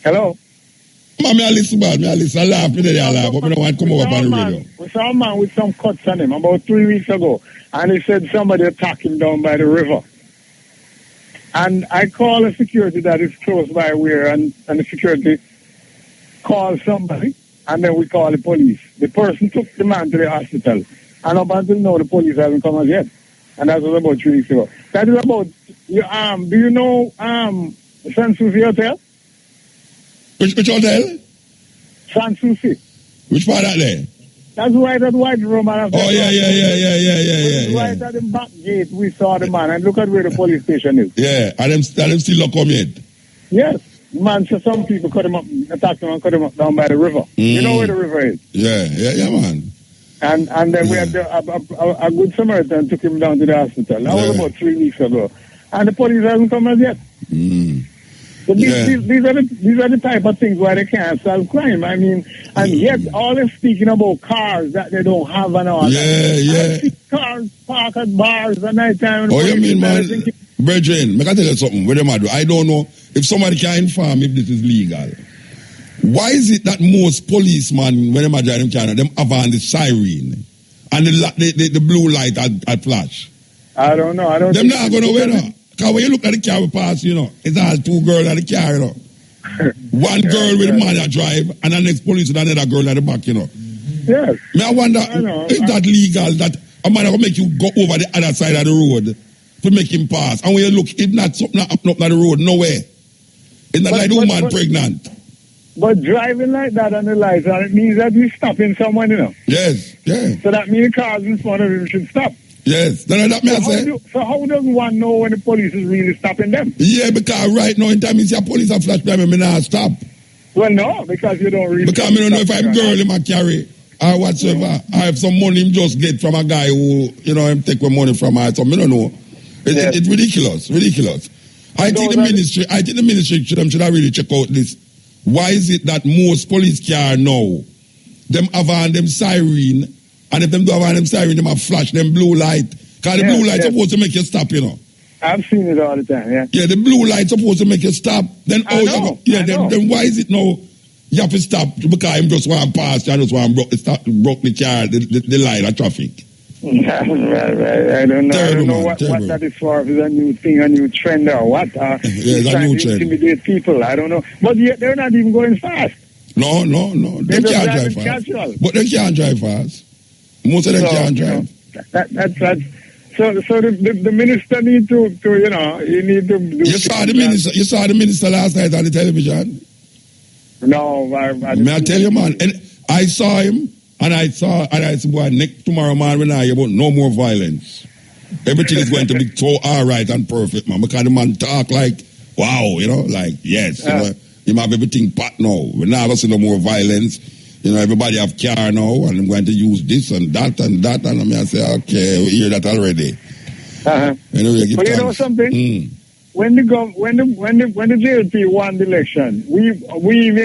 Speaker 4: Hello?
Speaker 1: Man, me a listen, man. Me a listen. I laugh, me there, I laugh. But I don't want to come over on the radio.
Speaker 4: We saw a man with some cuts on him about 3 weeks ago. And he said somebody attacked him down by the river. And I call a security that is close by where, and the security called somebody. And then we call the police. The person took the man to the hospital. And up until now, the police haven't come as yet. And that was about 3 weeks ago. That is about, do you know San Souci Hotel?
Speaker 1: Which hotel?
Speaker 4: San Souci.
Speaker 1: Which part of that there?
Speaker 4: That's right at White Room.
Speaker 1: Yeah.
Speaker 4: Right at the back gate, we saw the man. And look at where the police station is.
Speaker 1: Yeah, and them still not come yet.
Speaker 4: Yes. Man, so some people cut him up, attacked him and cut him up down by the river. You know where the river is?
Speaker 1: Yeah, man.
Speaker 4: And then we had a good Samaritan took him down to the hospital. That was about 3 weeks ago. And the police hasn't come as yet. So these are the type of things where they can't solve crime. I mean, and yet all they're speaking about cars that they don't have and all that. I see cars parked at bars at night time.
Speaker 1: Oh, you mean, man? Brethren, I can tell you something. What am I do? I don't know if somebody can inform if this is legal. Why is it that most policemen, when they drive in Canada, them have on the siren and the blue light at flash?
Speaker 4: I don't know.
Speaker 1: Them not going to wear that. Because when you look at the car we pass, you know, it's all two girls at the car, you know. One girl with a man that drive and the next police with another girl at the back, you know.
Speaker 4: Yes.
Speaker 1: I wonder, is that legal that a man will make you go over the other side of the road to make him pass? And when you look, it's not something up the road, nowhere. It's not like the woman pregnant.
Speaker 4: But driving like that on the lights, it means that we're stopping someone, you know.
Speaker 1: Yes, yeah.
Speaker 4: So that means cars in front of him should stop.
Speaker 1: Yes, that may say.
Speaker 4: So how does one know when the police is really stopping them?
Speaker 1: Yeah, because right now in time you see a police have flash by me not stop.
Speaker 4: Well, no, because you don't really.
Speaker 1: Because I don't know if I'm girl him a carry or whatsoever. I have some money him just get from a guy who, you know, him take my money from her. So I don't know. It's ridiculous. I think the ministry should have really check out this. Why is it that most police car now, them have on them siren, and if them don't have on them siren, them have flash them blue light. Because the blue light supposed to make you stop, you know.
Speaker 4: I've seen it all the time, yeah.
Speaker 1: Yeah, the blue light supposed to make you stop. Then then why is it now you have to stop because him just want to pass, you just want to broke the car, the light of traffic.
Speaker 4: I don't know what that is for. If it's a new thing, a new trend or what.
Speaker 1: It's a new trend.
Speaker 4: Intimidate people, I don't know. But yet they're not even going fast.
Speaker 1: No. They can't drive fast. Casual. But they can't drive fast. Most of them can't drive.
Speaker 4: So the minister need to you need to do.
Speaker 1: You saw the minister last night on the television?
Speaker 4: No,
Speaker 1: I tell you, man. And I saw him. And I said, boy, next tomorrow, man, when I hear about no more violence. Everything is going to be so all right and perfect, man. Because the man talk like, wow, you know, like, yes, you know, you have everything pat now. We're not going to see no more violence. You know, everybody have car now, and I'm going to use this and that. And I say, okay, we hear that already. Anyway,
Speaker 4: but you know something? When the JLP won the election, we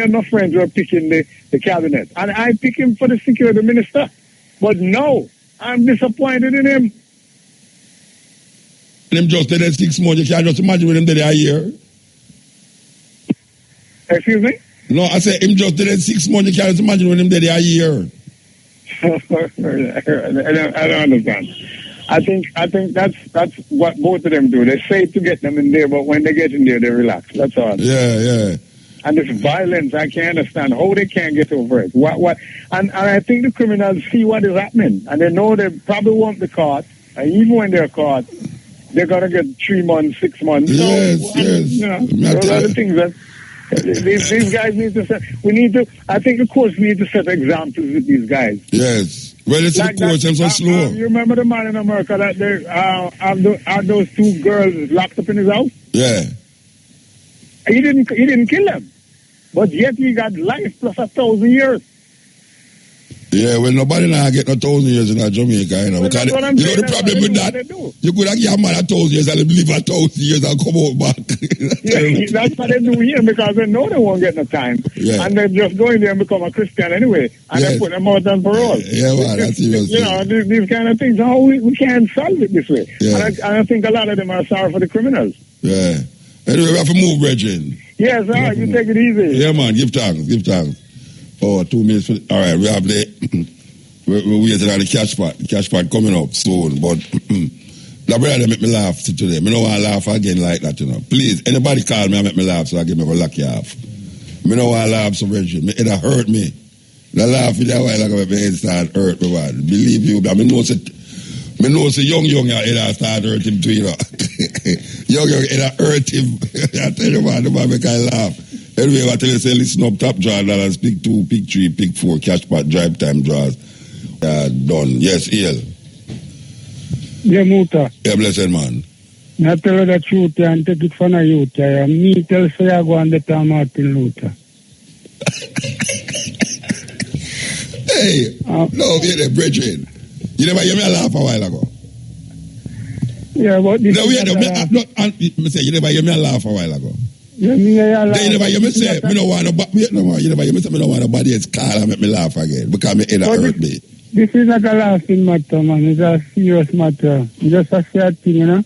Speaker 4: and my friends were picking the cabinet, and I picked him for the security minister. But no, I'm disappointed in him.
Speaker 1: And him just did it 6 months. You can't just imagine when him did it a year.
Speaker 4: Excuse me?
Speaker 1: No, I said him just did it 6 months. You can't just imagine when him did it a year.
Speaker 4: I don't understand. I think that's what both of them do. They say to get them in there, but when they get in there, they relax. That's all.
Speaker 1: Yeah.
Speaker 4: And this violence, I can't understand how they can't get over it. What? And I think the criminals see what is happening, and they know they probably won't be caught. And even when they're caught, they're gonna get 3 months, 6 months.
Speaker 1: Yes.
Speaker 4: You know, those are the things that these guys need to set. I think the courts need to set examples with these guys.
Speaker 1: Yes. Well, it's like the courts, I'm so slow.
Speaker 4: You remember the man in America that they have those 2 girls locked up in his house?
Speaker 1: Yeah.
Speaker 4: He didn't kill them, but yet he got life plus 1,000 years.
Speaker 1: Yeah, well, nobody now get no 1,000 years in Jamaica, you know.
Speaker 4: Well,
Speaker 1: because you know the problem with that? You could have given a man 1,000 years and live 1,000 years and come out back.
Speaker 4: That's what they do here because they know they won't get no time. Yeah. And they just go in there and become a Christian anyway. And they put them out on parole.
Speaker 1: Yeah, well, that's serious.
Speaker 4: You know, these kind of things. How we can't solve it this way. Yeah. And I think a lot of them are sorry for the criminals.
Speaker 1: Yeah. Anyway, we have to move, Brethren.
Speaker 4: Yes, all right, you take it easy.
Speaker 1: Yeah, man, give thanks. Oh, 2 minutes. All right, we have we're waiting on the cash pot. The cash pot coming up soon, but the brother make me laugh today. Me don't want to laugh again like that, you know. Please, anybody call me and make me laugh so I give me a lucky half. Me don't want to laugh so Reggie. It hurt me. The laugh in a while ago, my head start hurt me, man. Believe you, but me know say young, it start hurt him too, you know. young, it hurt him. I tell you, man, the man make I laugh. Anyway, I tell you, say, listen up, top draw dollars, pick 2, pick 3, pick 4, cash pot, drive time draws. Done. Yes, EL.
Speaker 4: Yeah, Muta.
Speaker 1: Yeah, blessed man.
Speaker 4: I tell you the truth and take it from a youth. Me tell say I go and the time Martin Luther.
Speaker 1: Hey, no, you're the brethren. You never hear me laugh a while ago.
Speaker 4: Yeah, but this
Speaker 1: no, me say, you never hear me laugh a while ago.
Speaker 4: Yeah, me laugh.
Speaker 1: You never hear me say, me don't want you never hear me say, me don't want nobody else call and make me laugh again because my head hurt me.
Speaker 4: This is not a laughing matter, man. It's a serious matter. It's just a sad thing, you know.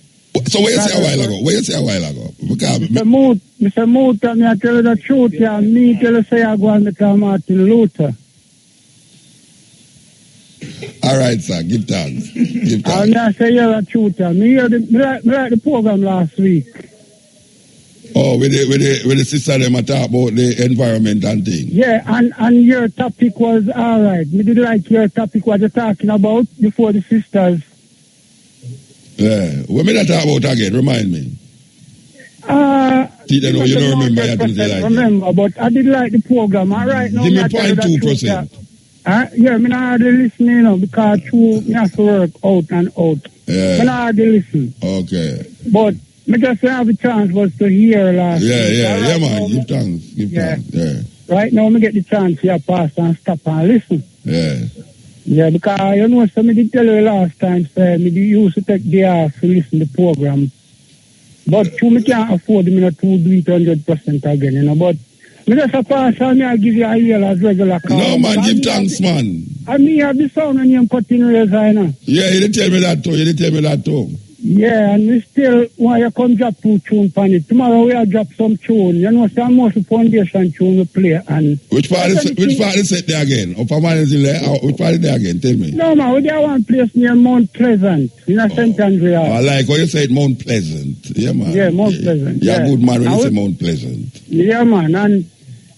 Speaker 1: So what you say a while ago? Because
Speaker 4: Mr. Moot, I tell you the truth, yeah. Me tell you say I go and become Martin Luther.
Speaker 1: All right, sir. Give thanks.
Speaker 4: I say you're the truth, yeah. Me like the program last week.
Speaker 1: Oh, with the sister them talk about the environment and things.
Speaker 4: Yeah, and your topic was all right. Me did like your topic what you're talking about before the sisters.
Speaker 1: Yeah. What me that talk about again? Remind me. You don't remember yet.
Speaker 4: Remember, but I did like the program. All right, now
Speaker 1: give me 0.2%.
Speaker 4: Yeah, me not hardly listen, you know, because me have to work out and out.
Speaker 1: Yeah.
Speaker 4: Me not hardly listen.
Speaker 1: Okay.
Speaker 4: But me just have a chance was to hear last week.
Speaker 1: Yeah, man. Give thanks. Yeah.
Speaker 4: Right now, me get the chance to pass and stop and listen.
Speaker 1: Yeah.
Speaker 4: Yeah, because you know, so me did tell you last time, say, me used to take the hours to listen to the program. But me can't afford me not to do it 100% again, you know. But me just a pass and I'll give you a year as regular call.
Speaker 1: No, man, give thanks, man.
Speaker 5: And me have the sound and I'm cutting razor, you know.
Speaker 1: Yeah, you didn't tell me that too.
Speaker 5: Yeah, and we still want you come drop 2 tunes on it. Tomorrow we'll drop some tune. You know, some more foundation tune we play. And
Speaker 1: which part is it there again? Which part is there again? Tell me.
Speaker 5: No, man, we there one place near Mount Pleasant, in St. Andreas.
Speaker 1: I like how you said Mount Pleasant. Yeah, man.
Speaker 5: Yeah, Mount Pleasant.
Speaker 1: You're a good man when you say Mount Pleasant.
Speaker 5: Yeah, man, and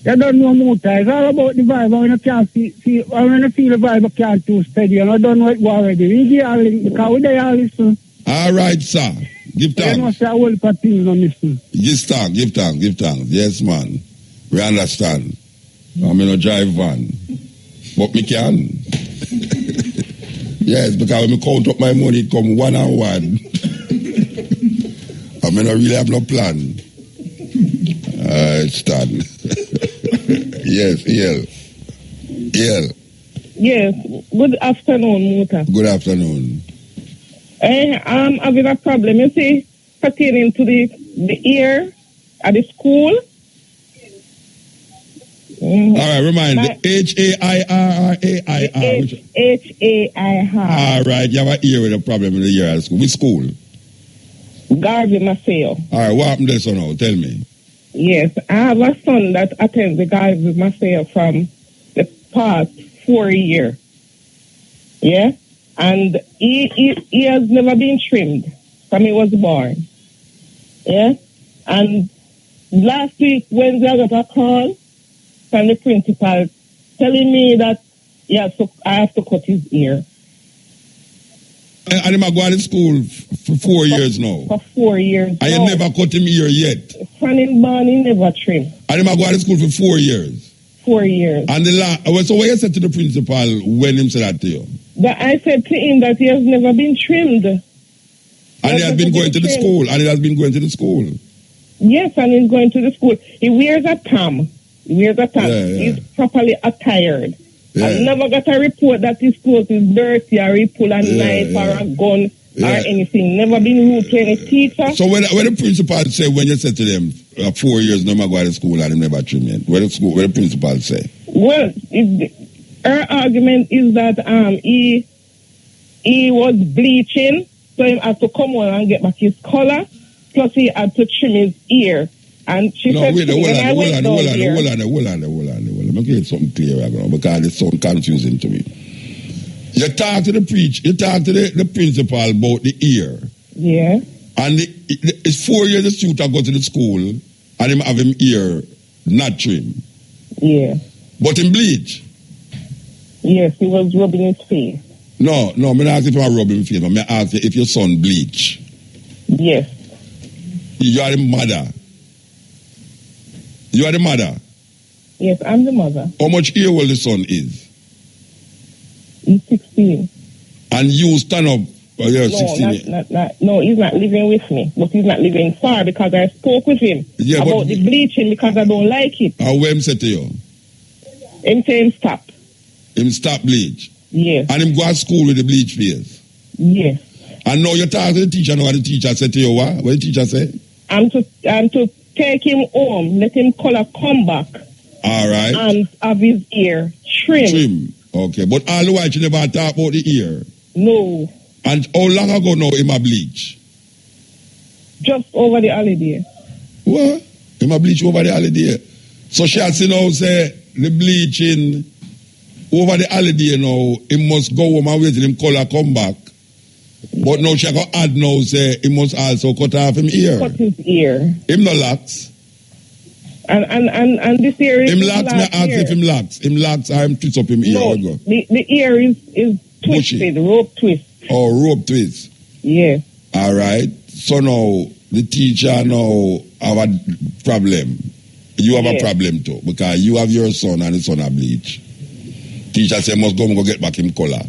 Speaker 5: you don't know Muta. It's all about the vibe. When you can't when you feel the vibe, you can't too steady. And I don't know it already. We get a link because we there all listen.
Speaker 1: All right, sir. Give thanks.
Speaker 5: You know, say I will put things on this.
Speaker 1: Give thanks. Yes, man. We understand. I'm in a drive van. But me can. Yes, because when I count up my money, it come one and one. I mean, I really have no plan. Stand. Yes, EL.
Speaker 6: Yes, good afternoon, Muta.
Speaker 1: Good afternoon.
Speaker 6: I'm having a problem, you see, pertaining to the ear at the school.
Speaker 1: All right, remind me. H-A-I-R or A-I-R?
Speaker 6: H-A-I-R.
Speaker 1: All right, you have an ear with a problem in the ear at school. Which school?
Speaker 6: Garvey Maceo.
Speaker 1: All right, what happened there, son? Now? Tell me.
Speaker 6: Yes, I have a son that attends the Garvey Maceo from the past 4 years. Yeah? And he has never been trimmed from he was born. Yeah? And last week, Wednesday, I got a call from the principal telling me that I have to cut his ear.
Speaker 1: And him going to school for 4 years now?
Speaker 6: For 4 years.
Speaker 1: And you never cut him ear yet?
Speaker 6: From him born, he never trimmed.
Speaker 1: And him going to school for 4 years?
Speaker 6: 4 years.
Speaker 1: And so what you said to the principal when him said that to you?
Speaker 6: That I said to him that he has never been trimmed.
Speaker 1: And he has been going to the school.
Speaker 6: Yes, and he's going to the school. He wears a tam.
Speaker 1: Yeah.
Speaker 6: He's properly attired.
Speaker 1: Yeah.
Speaker 6: I've never got a report that his clothes is dirty or he pull a knife or a gun or anything. Never been rude to any teacher.
Speaker 1: So when the principal say, when you said to them, 4 years, no matter go to school and him never trim it, what the principal say?
Speaker 6: Well, her argument is that he was bleaching, so he had to come on and get back his color, plus he had to trim his ear. And she said,
Speaker 1: wait,
Speaker 6: to me, when I went down there,
Speaker 1: hold on. Let me get something clear right now because it sounds confusing to me. You talk to the the principal about the ear.
Speaker 6: Yeah.
Speaker 1: And it's 4 years the student go to the school and him have him ear not trim.
Speaker 6: Yeah.
Speaker 1: But in bleach.
Speaker 6: Yes, he was rubbing his face.
Speaker 1: No, I'm not asking if I'm rubbing face. I'm asking if your son bleach.
Speaker 6: Yes.
Speaker 1: You are the mother. You are the mother.
Speaker 6: Yes, I'm the mother.
Speaker 1: How much year old the son is?
Speaker 6: He's 16.
Speaker 1: And you stand up. Oh, you're 16.
Speaker 6: No, he's not living with me. But he's not living far because I spoke with him about the bleaching because I don't like it.
Speaker 1: How him say to you?
Speaker 6: Him saying stop.
Speaker 1: Him stop bleach?
Speaker 6: Yes.
Speaker 1: And him go to school with the bleach face?
Speaker 6: Yes.
Speaker 1: And now you talk to the teacher, know what the teacher said to you, what? What the teacher say?
Speaker 6: I'm to take him home, let him color come back.
Speaker 1: All right.
Speaker 6: And have his ear trim.
Speaker 1: Okay. But all the while you never talk about the ear?
Speaker 6: No.
Speaker 1: And how long ago now him a bleach?
Speaker 6: Just over the holiday.
Speaker 1: What? Him a bleach over the holiday? So she has now say the bleaching over the holiday now, he must go home and wait till him color come back. But now she got add now say he must also cut off him ear.
Speaker 6: Cut his ear.
Speaker 1: Him no locks.
Speaker 6: And this ear is
Speaker 1: him locks, me ask if him locks. Him locks or him twist up him ear.
Speaker 6: No, the ear is twisted, rope twist.
Speaker 1: Oh, rope twist.
Speaker 6: Yeah.
Speaker 1: All right. So now the teacher now have a problem. You have a problem too because you have your son and his son a bleach. Teacher say must go get back him color.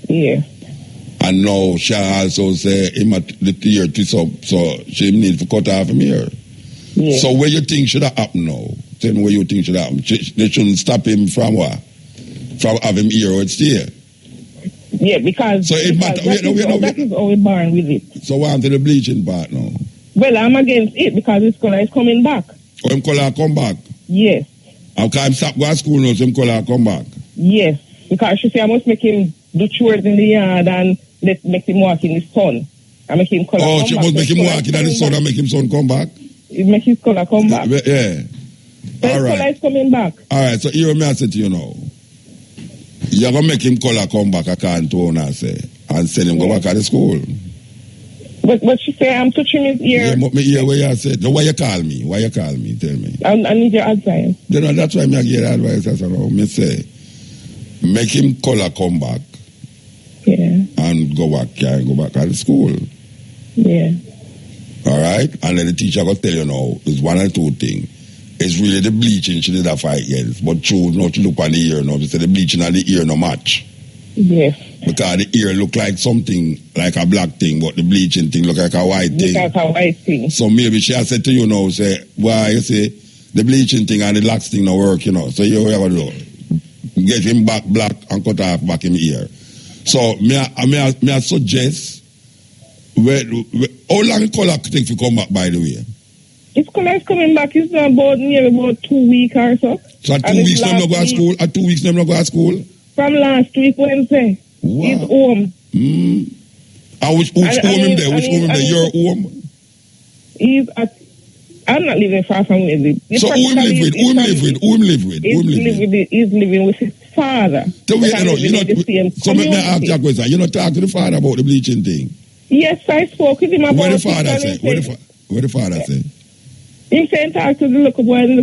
Speaker 6: Yeah.
Speaker 1: And now she also say him at the ear twist up, so she need to cut off him ear.
Speaker 6: Yeah.
Speaker 1: So what you think should have happened now? Tell me what you think should happen. They shouldn't stop him from what? From having ear or stay.
Speaker 6: Yeah, because,
Speaker 1: so it matter.
Speaker 6: That is how we're born with it.
Speaker 1: So what happened to the bleaching part now?
Speaker 6: Well, I'm against it because his color is coming back.
Speaker 1: Oh, him color come back?
Speaker 6: Yes.
Speaker 1: How can him stop going to school now so him color come back?
Speaker 6: Yes, because she say I must make him do chores in the yard and make him walk in the sun. I make him color come back.
Speaker 1: Oh, she must make him walk in the sun and make him sun come back?
Speaker 6: It make his color come back.
Speaker 1: Yeah.
Speaker 6: So his color is coming back.
Speaker 1: All right, so here what I say to you now. You're going to make him color come back, I can't turn and say, and send him go back to the school.
Speaker 6: But she say I'm touching his ear.
Speaker 1: Yeah, but me hear what you said. Why you call me? Why you call me? Tell me.
Speaker 6: I need your advice.
Speaker 1: You know, that's why I give advice. That's what I say. Make him color come back.
Speaker 6: Yeah.
Speaker 1: And go back to the school.
Speaker 6: Yeah.
Speaker 1: All right? And then the teacher will tell you now, it's one or two things. It's really the bleaching she did a fight against. But true, not to look on the ear now. She said the bleaching and the ear no match.
Speaker 6: Yes.
Speaker 1: Because the ear look like something, like a black thing, but the bleaching thing look like a white thing.
Speaker 6: Look like a white thing.
Speaker 1: So maybe she has said to you now, say, why you say, the bleaching thing and the locks thing no work, you know. So you have to do. Get him back black and cut off back him ear. So may I suggest, how long the color take to come back, by the way?
Speaker 6: His color is coming back. It's nearly about 2 weeks or so.
Speaker 1: So at 2 weeks them not go to school? At 2 weeks them not go to school?
Speaker 6: From last week Wednesday. Wow. He's home.
Speaker 1: And which home him there? Which home him there? Your home?
Speaker 6: He's at... I'm not living far from where he lives.
Speaker 1: So who him live with? Who him live with?
Speaker 6: He's living with his father.
Speaker 1: So wait, so let me ask you a question. You not talk to the father about the bleaching thing?
Speaker 6: Yes, I spoke with him about it.
Speaker 1: What the father say? What the father say?
Speaker 6: He said talk to the little boy in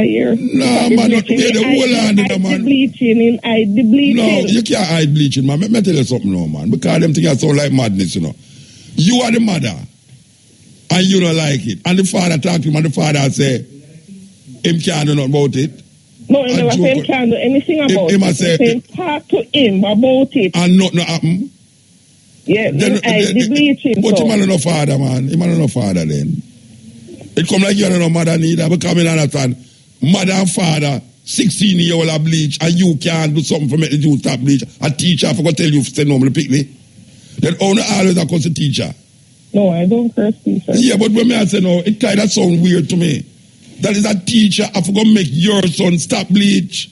Speaker 6: here.
Speaker 1: No, man, not the whole hand, man.
Speaker 6: The bleaching.
Speaker 1: No, you can't hide bleaching, man. Let me tell you something now, man. Because them things sound like madness, you know. You are the mother, and you don't like it. And the father talk to him, and the father say, him can't do nothing about it.
Speaker 6: No, he never say him can't do anything about it. He say talk to him about it.
Speaker 1: And nothing happen.
Speaker 6: Yeah, then the bleaching.
Speaker 1: But him and no father, man. Him and no father then. It come like you and no mother neither. Because I understand. Mother and father, 16-year-old are bleach, and you can't do something for make the youth stop bleach. A teacher forgot to tell you to stay home to pick me. Then only always a curse the teacher.
Speaker 6: No, I don't curse teacher.
Speaker 1: Yeah, but when I say no, it kind of sound weird to me. That is a teacher, I forgot to make your son stop bleach.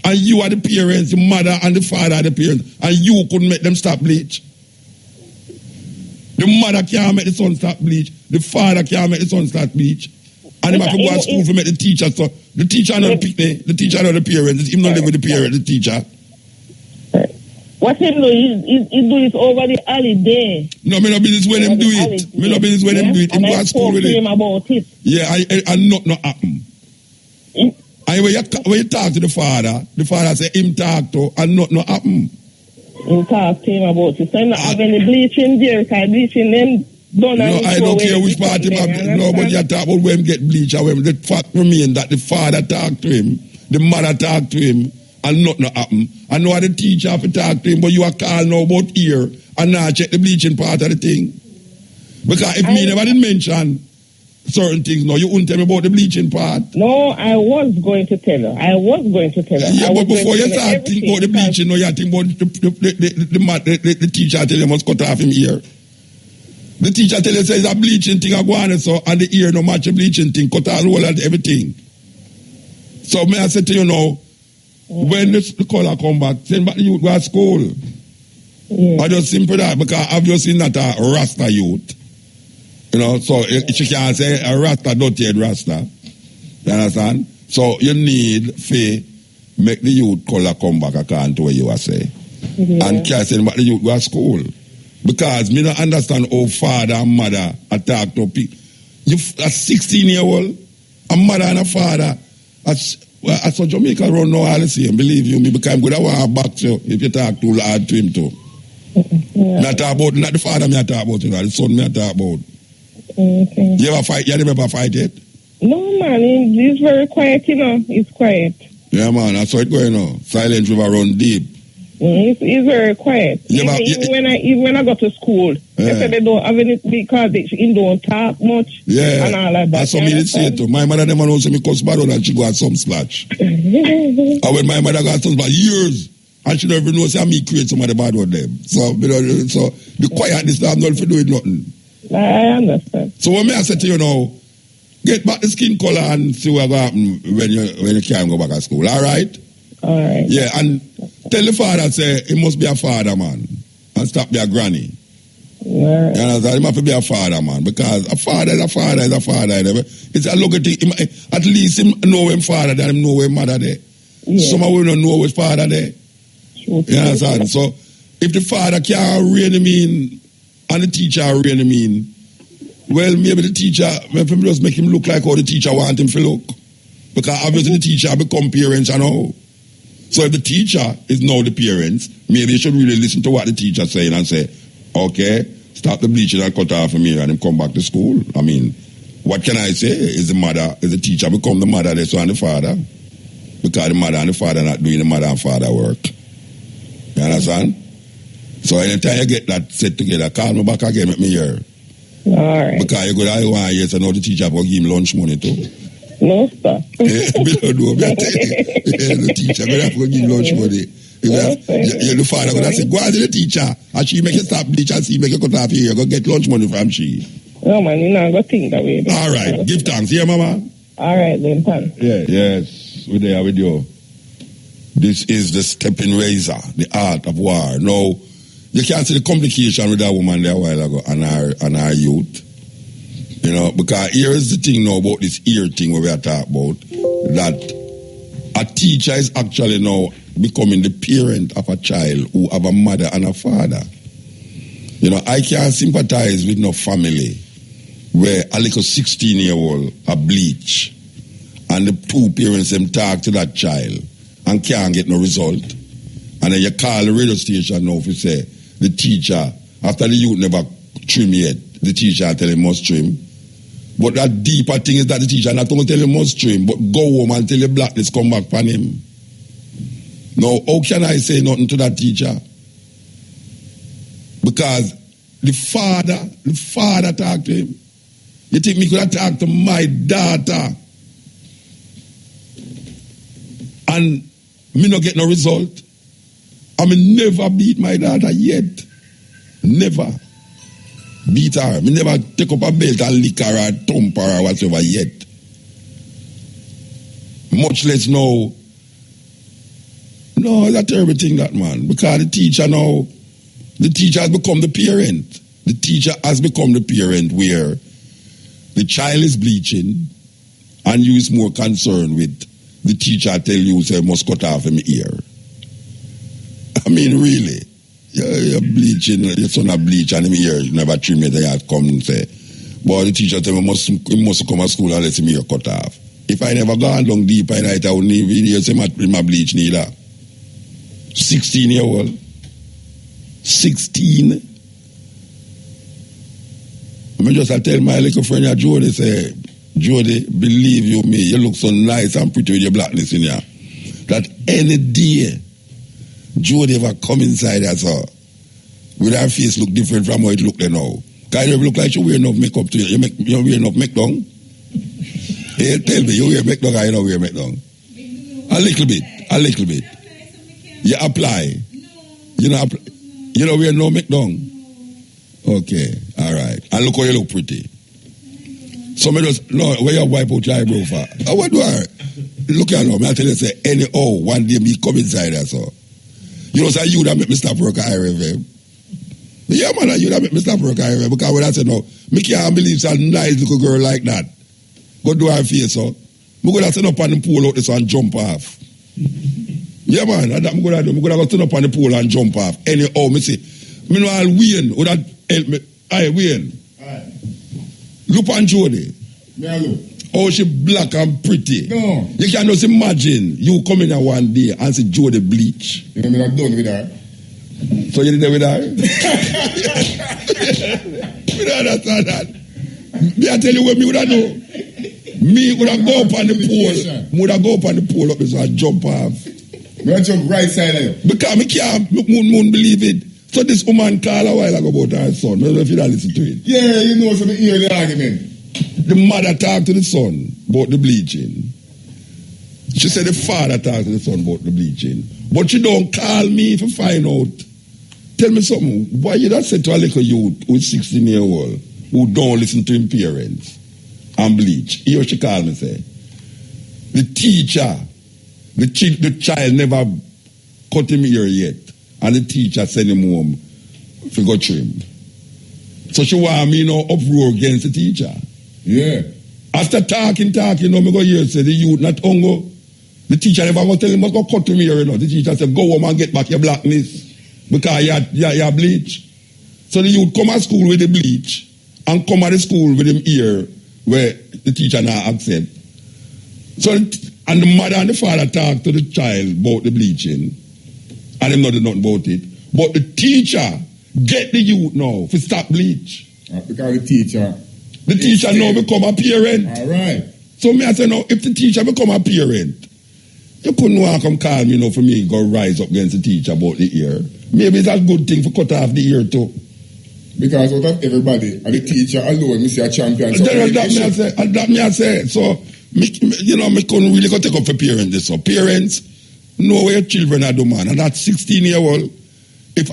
Speaker 1: And you are the parents, the mother and the father are the parents. And you couldn't make them stop bleach. The mother can't make the son stop bleach. The father can't make the son stop bleach. And him have to go to school to make the teacher. So the teacher not the picnic, the teacher not the parents. Him not live with the parent, the teacher.
Speaker 6: What him do? He do it over the holiday.
Speaker 1: No, me no business when him do it. Me no business when him do it. Him go to school with it.
Speaker 6: Him about it.
Speaker 1: Yeah, and not happen. And when you talk to the father say him talk to and not happen.
Speaker 6: Him talk to him about it. So him not have any bleaching there, because bleaching them done.
Speaker 1: No, I don't care which part him have. No, but you talk about when him get bleach or when the fact remain that the father talk to him, the mother talk to him, and nothing happen. I know the teacher have to talk to him, but you are called now about here and now check the bleaching part of the thing. Because if me never did mention certain things, no, you wouldn't tell me about the bleaching part.
Speaker 6: No, I was going to tell her.
Speaker 1: Yeah, but before you start thinking about the bleaching, no, you think about the teacher tell you must cut off him ear. The teacher tell you says a bleaching thing I go on so and the ear no match a bleaching thing, cut all whole and everything. So may I say to you now, when the color come back, send back the youth go to school.
Speaker 6: Yeah.
Speaker 1: I just simple that because obviously not a Rasta youth. You know, so she can't say a Rasta, dirty head Rasta. You understand? So you need to make the youth color come back according to what you are saying.
Speaker 6: Yeah.
Speaker 1: And can't send back the youth go to school. Because me don't understand how father and mother attack to people. You a 16-year-old, a mother and a father. I saw Jamaica run now all the same, believe you me, because I'm going to want to back you if you talk too hard to him too. Yeah. Me talk about, not the father me talk about, you know, the son me talk about.
Speaker 6: Okay.
Speaker 1: You ever fight? You never fight yet?
Speaker 6: No, man, he's very quiet, you know. He's quiet.
Speaker 1: Yeah, man, that's how it's going on. Silent river run deep.
Speaker 6: He's very quiet. Even when I go to school, they say they don't have any because he don't talk much.
Speaker 1: Yeah,
Speaker 6: and all of that.
Speaker 1: That's what me did say too. My mother never knows me cuss bad and she got some slash. And when my mother got some slash years, and she never knows how me create some of the bad with them. So, so the quietness, I'm not for doing nothing.
Speaker 6: I understand.
Speaker 1: So when I say to you now, get back the skin color and see what will happen when you can't go back to school. All right?
Speaker 6: All right.
Speaker 1: Yeah, and tell the father, say, he must be a father, man. And stop be a granny.
Speaker 6: All right.
Speaker 1: You understand? He must be a father, man. Because a father is a father is a father. It's a look at him. At least him know him father than him know him mother there. Yeah. Some of we don't know his father there. Sure. You understand? So, if the father can't really mean, and the teacher really mean, well, maybe the teacher, maybe just make him look like how the teacher want him to look. Because obviously the teacher become parents and all. So if the teacher is now the parents, maybe you should really listen to what the teacher saying and say, okay, stop the bleaching and cut off from here and him come back to school. I mean, what can I say? Is the teacher become the mother, so and the father? Because the mother and the father not doing the mother and father work. You understand? So anytime you get that set together, call me back again, make me hear.
Speaker 6: All right.
Speaker 1: Because you go to I yes, I know the teacher will give him lunch money too.
Speaker 6: No, sir.
Speaker 1: The teacher will have to give lunch money. The father will say, go to the teacher, and she make you stop bleach and she make you cut off here, you go get lunch money from she.
Speaker 6: No, man, you not go think that way.
Speaker 1: All right, give thanks. Here, mama?
Speaker 6: All right, then, thanks.
Speaker 1: Yeah, yes, we're there with you. This is the Steppin Razor, the art of war. Now, you can't see the complication with that woman there a while ago and our youth. You know, because here is the thing now about this ear thing where we are talking about, that a teacher is actually now becoming the parent of a child who have a mother and a father. You know, I can't sympathize with no family where a little 16-year-old a bleach and the two parents them talk to that child and can't get no result. And then you call the radio station now to say the teacher, after the youth never trim yet, the teacher tell him must trim. But that deeper thing is that the teacher not only tell him must trim, but go home and tell the blackness come back on him. Now, how can I say nothing to that teacher? Because the father talked to him. You think me could have talked to my daughter and me not get no result? I mean, never beat my daughter yet. Never beat her. Me never take up a belt and lick her or thump her or whatever yet. Much less now. No, it's a terrible thing, that, man. Because the teacher now, the teacher has become the parent. The teacher has become the parent where the child is bleaching, and you is more concerned with the teacher tell you say must cut off him ear. I mean, really, you're bleaching, your son a bleach and him ear never trim it, they have come and say, but the teacher tell me he must come to school unless him ear cut off. If I never gone down deep in night, I wouldn't even hear say my bleach neither. 16-year-old. 16. I tell my little friend Jody, say, Jody, believe you me, you look so nice and pretty with your blackness in here. That any day, Jody ever come inside us, with her face look different from how it look there now. Because you look like she wear enough makeup to you. You wear enough makeup? Hey, tell me, you wear makeup or you don't wear makeup? A little bit. You apply. You don't wear no makeup? Okay, all right. And look how you look pretty. So me just, no, where you wipe out your eyebrow for? What do I? Look at now, I tell you, say, one day me come inside there, so. You know, say, you that make me stop work at IRFM. Yeah, man, you that make me stop work at IRFM. Because when I say, no, me can't believe such a nice little girl like that. Go do her face, so. Me go to stand up on the pool out this and jump off. Yeah, man, that's what I'm going to do. I'm going to stand up on the pool and jump off. Me say, me know I'll win. Would that help me? Aye, win. Aye. Look on Jody.
Speaker 7: Yeah, look.
Speaker 1: Oh, she black and pretty.
Speaker 7: No.
Speaker 1: You can just imagine you come in here one day and see Jody bleach.
Speaker 7: You know me not done with her.
Speaker 1: So you did that with her? We don't understand that. Me I tell you what me would have do. Me would have go up on the pool. Me would have go up on the pool up so I jump off.
Speaker 7: Me I jump right side of you.
Speaker 1: Because me can't moon believe it. So this woman called a while ago about her son. I don't know if you don't listen to it.
Speaker 7: Yeah, you know, so me hear the argument.
Speaker 1: The mother talked to the son about the bleaching. She said the father talked to the son about the bleaching. But she don't call me to find out. Tell me something. Why you not say to a little youth who's 16-year-old who don't listen to his parents and bleach? Here she called me say, the teacher, the child never cut him ear yet. And the teacher sent him home to go trim. So she want me uproar against the teacher.
Speaker 7: Yeah.
Speaker 1: After talking, me go hear say the youth not ongo. The teacher never go tell him, go cut him here, The teacher said, go home and get back your blackness. Because you bleach. So the youth come to school with the bleach and come to the school with him ear where the teacher not accept. So, and the mother and the father talk to the child about the bleaching. And them not do nothing about it. But the teacher get the youth now to stop bleach.
Speaker 7: Because the teacher
Speaker 1: now become a parent.
Speaker 7: All right.
Speaker 1: So me I say now, if the teacher become a parent, you couldn't want to come call me for me go rise up against the teacher about the ear. Maybe it's a good thing for cut off the ear too.
Speaker 7: Because out of everybody, and the teacher alone, me see a champion. So
Speaker 1: that me I say. So me couldn't really go take up for parents this. So parents know where your children are do, man. And that 16-year-old, if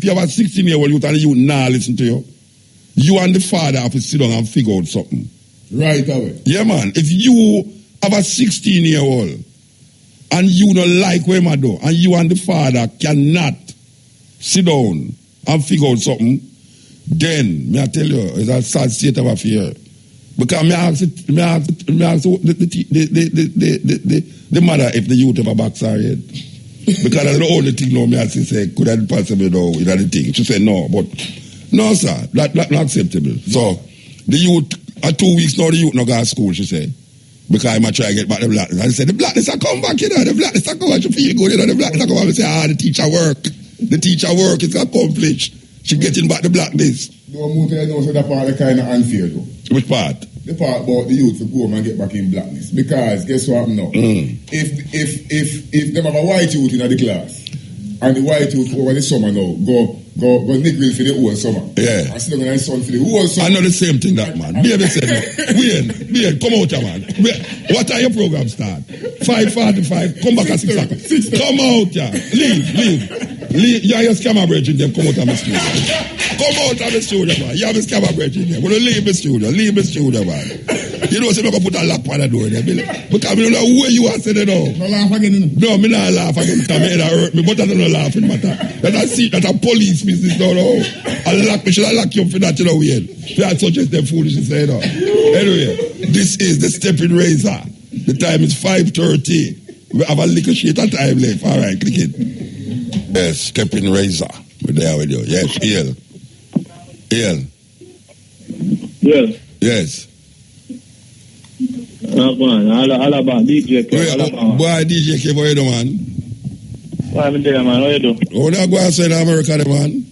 Speaker 1: you have a 16-year-old youth and you now listen to you and the father have to sit down and figure out something.
Speaker 7: Right away.
Speaker 1: Yeah, man. If you have a 16-year-old and you don't like where I do, and you and the father cannot sit down and figure out something, then, may I tell you, it's a sad state of affair. Because me ask the mother if the youth have a backside head. Because that's the only thing now me ask say, could that possibly know is that the thing? She said no, but no sir, that's not acceptable. So the youth, 2 weeks now the youth not go to school, she said. Because I might try to get back the blackness. And I said, the blackness will come back, the blackness will come back, you feel good, the blackness will come back and say, the teacher work. The teacher work is accomplished. She getting back the blackness.
Speaker 7: No more tell you know, so that part is kind of unfair though.
Speaker 1: Which part?
Speaker 7: The part about the youth to go home and get back in blackness. Because guess what now? If them have a white youth in the class, and the white youth over the summer now go nickel for the whole summer.
Speaker 1: Yeah.
Speaker 7: And still going to son for the whole summer.
Speaker 1: I know the same thing that man. Baby said no. Wait, come out here, man. What time your program start? 5:45. Come back at 6 o'clock. Come out here. Leave. You have your scammer bridge in them. Come out of the studio. Come out of the studio, man. You have a scammer bridge in there. We're going to leave the studio, man. You know, so I'm going to put a lock on the door there. Because I don't know where you are saying it all.
Speaker 7: No laugh again.
Speaker 1: No, me not laugh again. That may hurt me, but I don't know laughing matter. That's a police business, no. Me should I lock you up for that, you know, weird. That's such as them foolish say, no. Anyway, this is the Steppin Razor. The time is 5:30. We have a little shit of time left. All right, click it. Yes, Steppin Razor. We're there with you. Yes, Ian.
Speaker 8: Yes.
Speaker 1: Yes.
Speaker 8: Alabama, DJ K.
Speaker 1: Boy, DJ K, what you do, man?
Speaker 8: I'm there, man. What you do?
Speaker 1: Oh, now go outside America, man.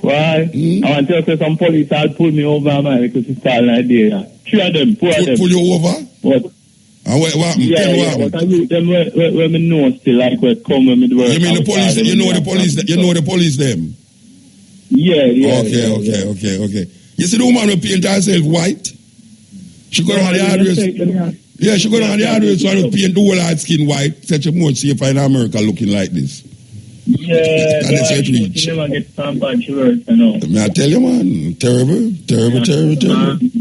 Speaker 8: Why? I want to tell you some police had pulled me over, man, because it's all Nigeria. 3 of them, 4 of them.
Speaker 1: Pull you over?
Speaker 8: What?
Speaker 1: And what happened?
Speaker 8: Yeah, but I use them where me know still, like, where come when me do work.
Speaker 1: You mean the police, you know the police them?
Speaker 8: Yeah.
Speaker 1: Okay. You see the woman who paint herself white? She go down the hardware. Yeah, she go down the hardware so I paint the whole hard skin white. Such a more safer in America looking like this.
Speaker 8: Yeah,
Speaker 1: that's it reach.
Speaker 8: You never get some bad words, you know.
Speaker 1: May I tell you, man? Terrible.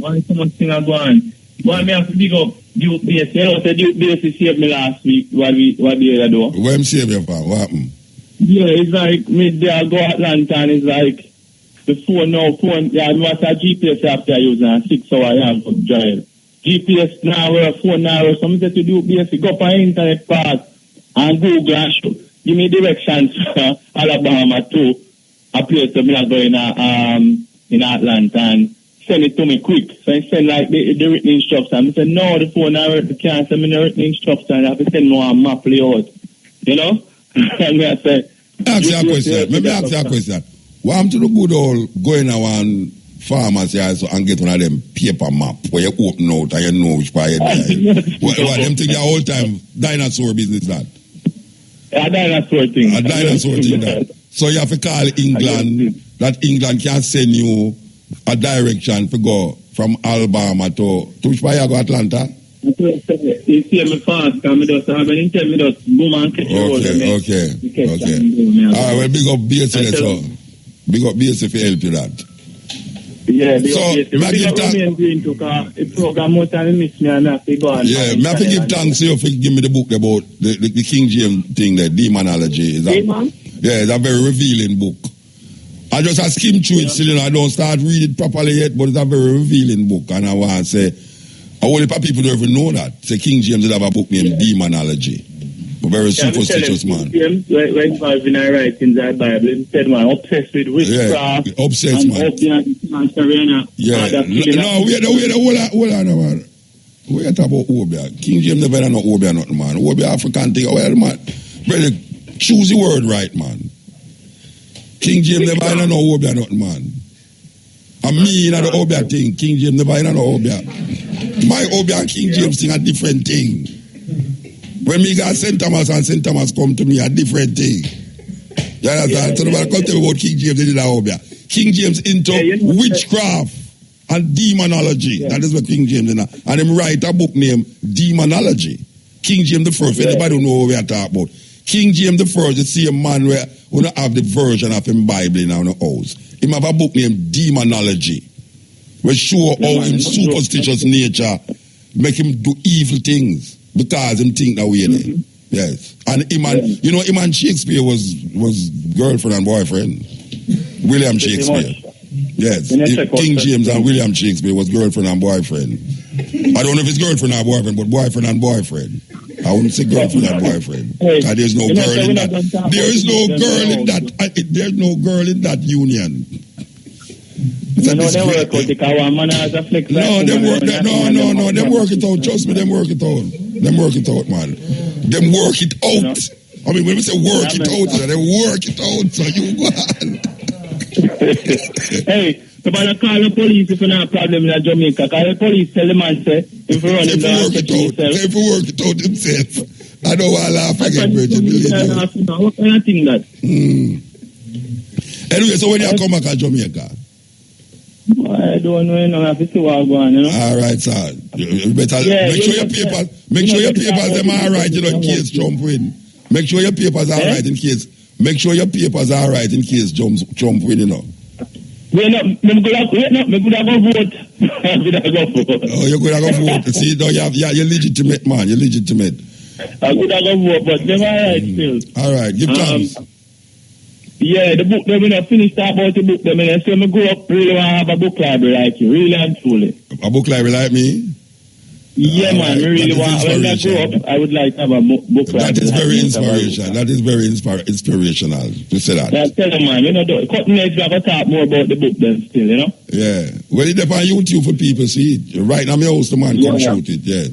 Speaker 8: Why so much thing are going? Why me have to big up Duke BS? You know, Duke BS saved me last week. What did I do?
Speaker 1: Where am saved you from? What happened?
Speaker 8: Yeah, it's like midday I go Atlanta and it's like the phone, yeah, what's a GPS after I use a 6 hour I have to drive. GPS now or phone now or something that you do BS, go up on internet path and Google and show. Give me directions Alabama to a place that I'm going in Atlanta and send it to me quick. So I send like the written instructions. I said, no, the phone I can't send me the written instructions. I have to send me a map layout. You know? And I said,
Speaker 1: Let me ask you a question. What happened to the good old going around pharmacy and get one of them paper map where you open out and you know which part you're there? What them think the whole time dinosaur business that?
Speaker 8: A dinosaur thing.
Speaker 1: That. So you have to call England, that England can send you a direction to go from Alabama to which part you go, Atlanta?
Speaker 8: You see me fast, because I just have an intent, me just boom and catch you.
Speaker 1: Okay. All right, well, big up BSC, so. Big up BSC for help you that.
Speaker 8: Yeah,
Speaker 1: so,
Speaker 8: me have
Speaker 1: to give thanks to you for giving me the book about the King James thing, the demonology. Yeah, it's a very revealing book. I just skim through it still, I don't start reading it properly yet, but it's a very revealing book, and I want to say, only people don't even know that. Say King James did have a book named Demonology. A very superstitious man.
Speaker 8: James, when Calvin I write in that Bible, instead man obsessed with witchcraft.
Speaker 1: Yeah, obsessed man. Hold on, man. We talk about Obia. King James never had no Obia nothing, man. Obia African thing. Well, man, really choose the word right, man. King James never had no Obia nothing, man. And me in the Obia thing, King James never had no Obia. My Obia and King James thing a different thing. When me got St. Thomas and St. Thomas come to me, a different thing. You understand? So nobody come tell me about King James, they did that Obia. King James into witchcraft and demonology. That is what King James did. And him write a book named Demonology. King James the First, anybody don't know what we are talking about. King James the First, you see a man where we don't have the version of him Bible in our house. Him have a book named Demonology. We show how him superstitious nature make him do evil things because him think that way. Yes. And him and Shakespeare was girlfriend and boyfriend. William Shakespeare. Yes. King James and William Shakespeare was girlfriend and boyfriend. I don't know if it's girlfriend or boyfriend, but boyfriend and boyfriend. I wouldn't say girlfriend and boyfriend. Because there's no girl in that. There is no girl in that. There's no girl in that union.
Speaker 8: Them work out.
Speaker 1: Them work it out. Trust me, them work it out. Them work it out, man. Them work it out. I mean, when we say work it out, they work it out. So you go on.
Speaker 8: Hey, somebody call the police if you have a problem in Jamaica. Call the police, tell the man, say, if you run in the hospital yourself.
Speaker 1: If you work it out himself. I don't want to laugh again, Virgin.
Speaker 8: What kind of thing that?
Speaker 1: Anyway, so when you come back to Jamaica?
Speaker 8: I don't know, I have to see what's going on,
Speaker 1: All right, sir. You better make sure your papers them are right, in case Trump win. Make sure your papers are right in case. Make sure your papers are right in case Trump win,
Speaker 8: Wait up, me could have go vote. Me could have go vote.
Speaker 1: Oh, you could have go vote. See, no, you're legitimate, man. You're legitimate.
Speaker 8: I could have go vote, but never right still.
Speaker 1: All right, give thanks.
Speaker 8: Yeah, the book, when I finish that about the book, then I say me grow up really want to have a book library like you, really and truly.
Speaker 1: A book library like me?
Speaker 8: Yeah, man, me really want, when I grow up, I would like to have a book library.
Speaker 1: That is very inspirational. That is very inspirational to say that.
Speaker 8: I tell you, man, you know, cutting edge, we have to talk more about the book then still, you know?
Speaker 1: Yeah. Well, it's on YouTube for people see it. Right now, my host, the man, come shoot it, yeah.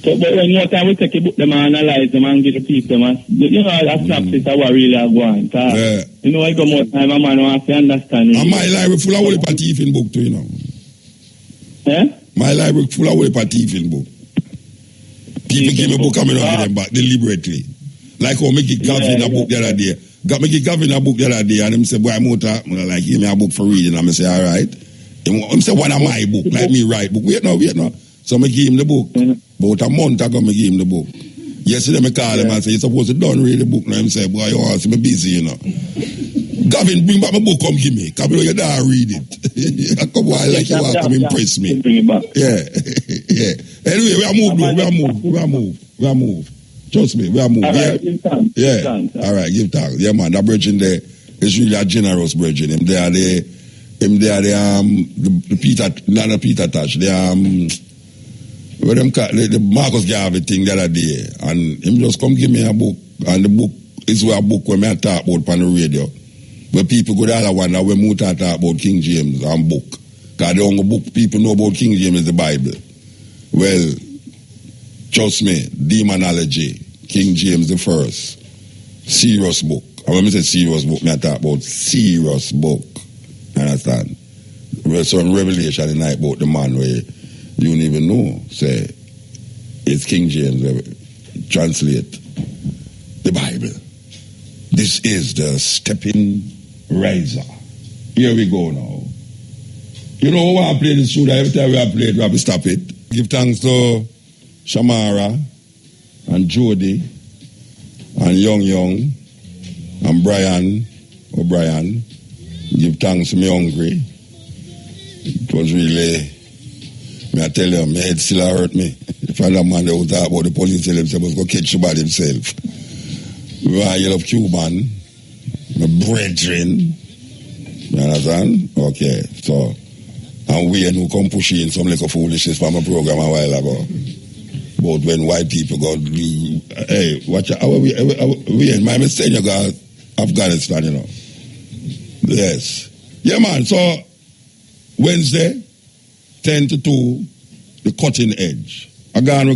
Speaker 8: So, but when more time we take a book, them and analyze them and give the people, man, you know, a synopsis of what really are going.
Speaker 1: Yeah.
Speaker 8: You know, I go more time, a man wants to understand it.
Speaker 1: And my library full of all the thieving book too, you know.
Speaker 8: Yeah?
Speaker 1: My library full of all the thieving book. People give me a book and I don't give them back deliberately. Like how make it Gavin a book the other day. Make it Gavin a book the other day and him say, boy, I'm like, give me a book for reading. And I say, all right. Him say, one of my book, like me write book. Wait now. So I give him the book. About a month ago, I gave him the book. Yesterday, I call him and say, you're supposed to done read the book. Now him say, boy, you want to see me busy, you know. Gavin, bring back my book, come give me. Come you don't read it. I come on, like you want to come impress me.
Speaker 8: Bring it back.
Speaker 1: Yeah. Yeah. Anyway, we are moved. Trust me, we are moved.
Speaker 8: All right, give thanks.
Speaker 1: Yeah.
Speaker 8: Thanks.
Speaker 1: All right, give thanks. Yeah, man, that bridging there is really a generous bridging. Him there, the Peter, not the Peter Touch, where them the Marcus Garvey thing the other day, and him just come give me a book, and the book is where a book when I talk about on the radio, where people go the other one, now when we talk about King James and book, because the only book people know about King James is the Bible. Well, trust me, demonology, King James the first, serious book. And when I say serious book, I talk about serious book. Understand? There's some revelation in night about the man where you don't even know. Say, it's King James, translate the Bible. This is the Steppin Razor. Here we go now. You know when I play this shoot, every time we have played, we have to stop it. Give thanks to Shamara and Jody and Young and Brian O'Brien. Give thanks to me hungry. It was really, I tell you, my head still hurt me. If I man they would talk about the police, tell himself was going to catch the bad himself. I love Cuban, my brethren. You understand? Okay, so, and we who come pushing some little foolishness from my program a while ago. But when white people go, hey, watch out, we in my mistake, you got Afghanistan, you know. Yes. Yeah, man, so, Wednesday, 10 to 2, the cutting edge. Again.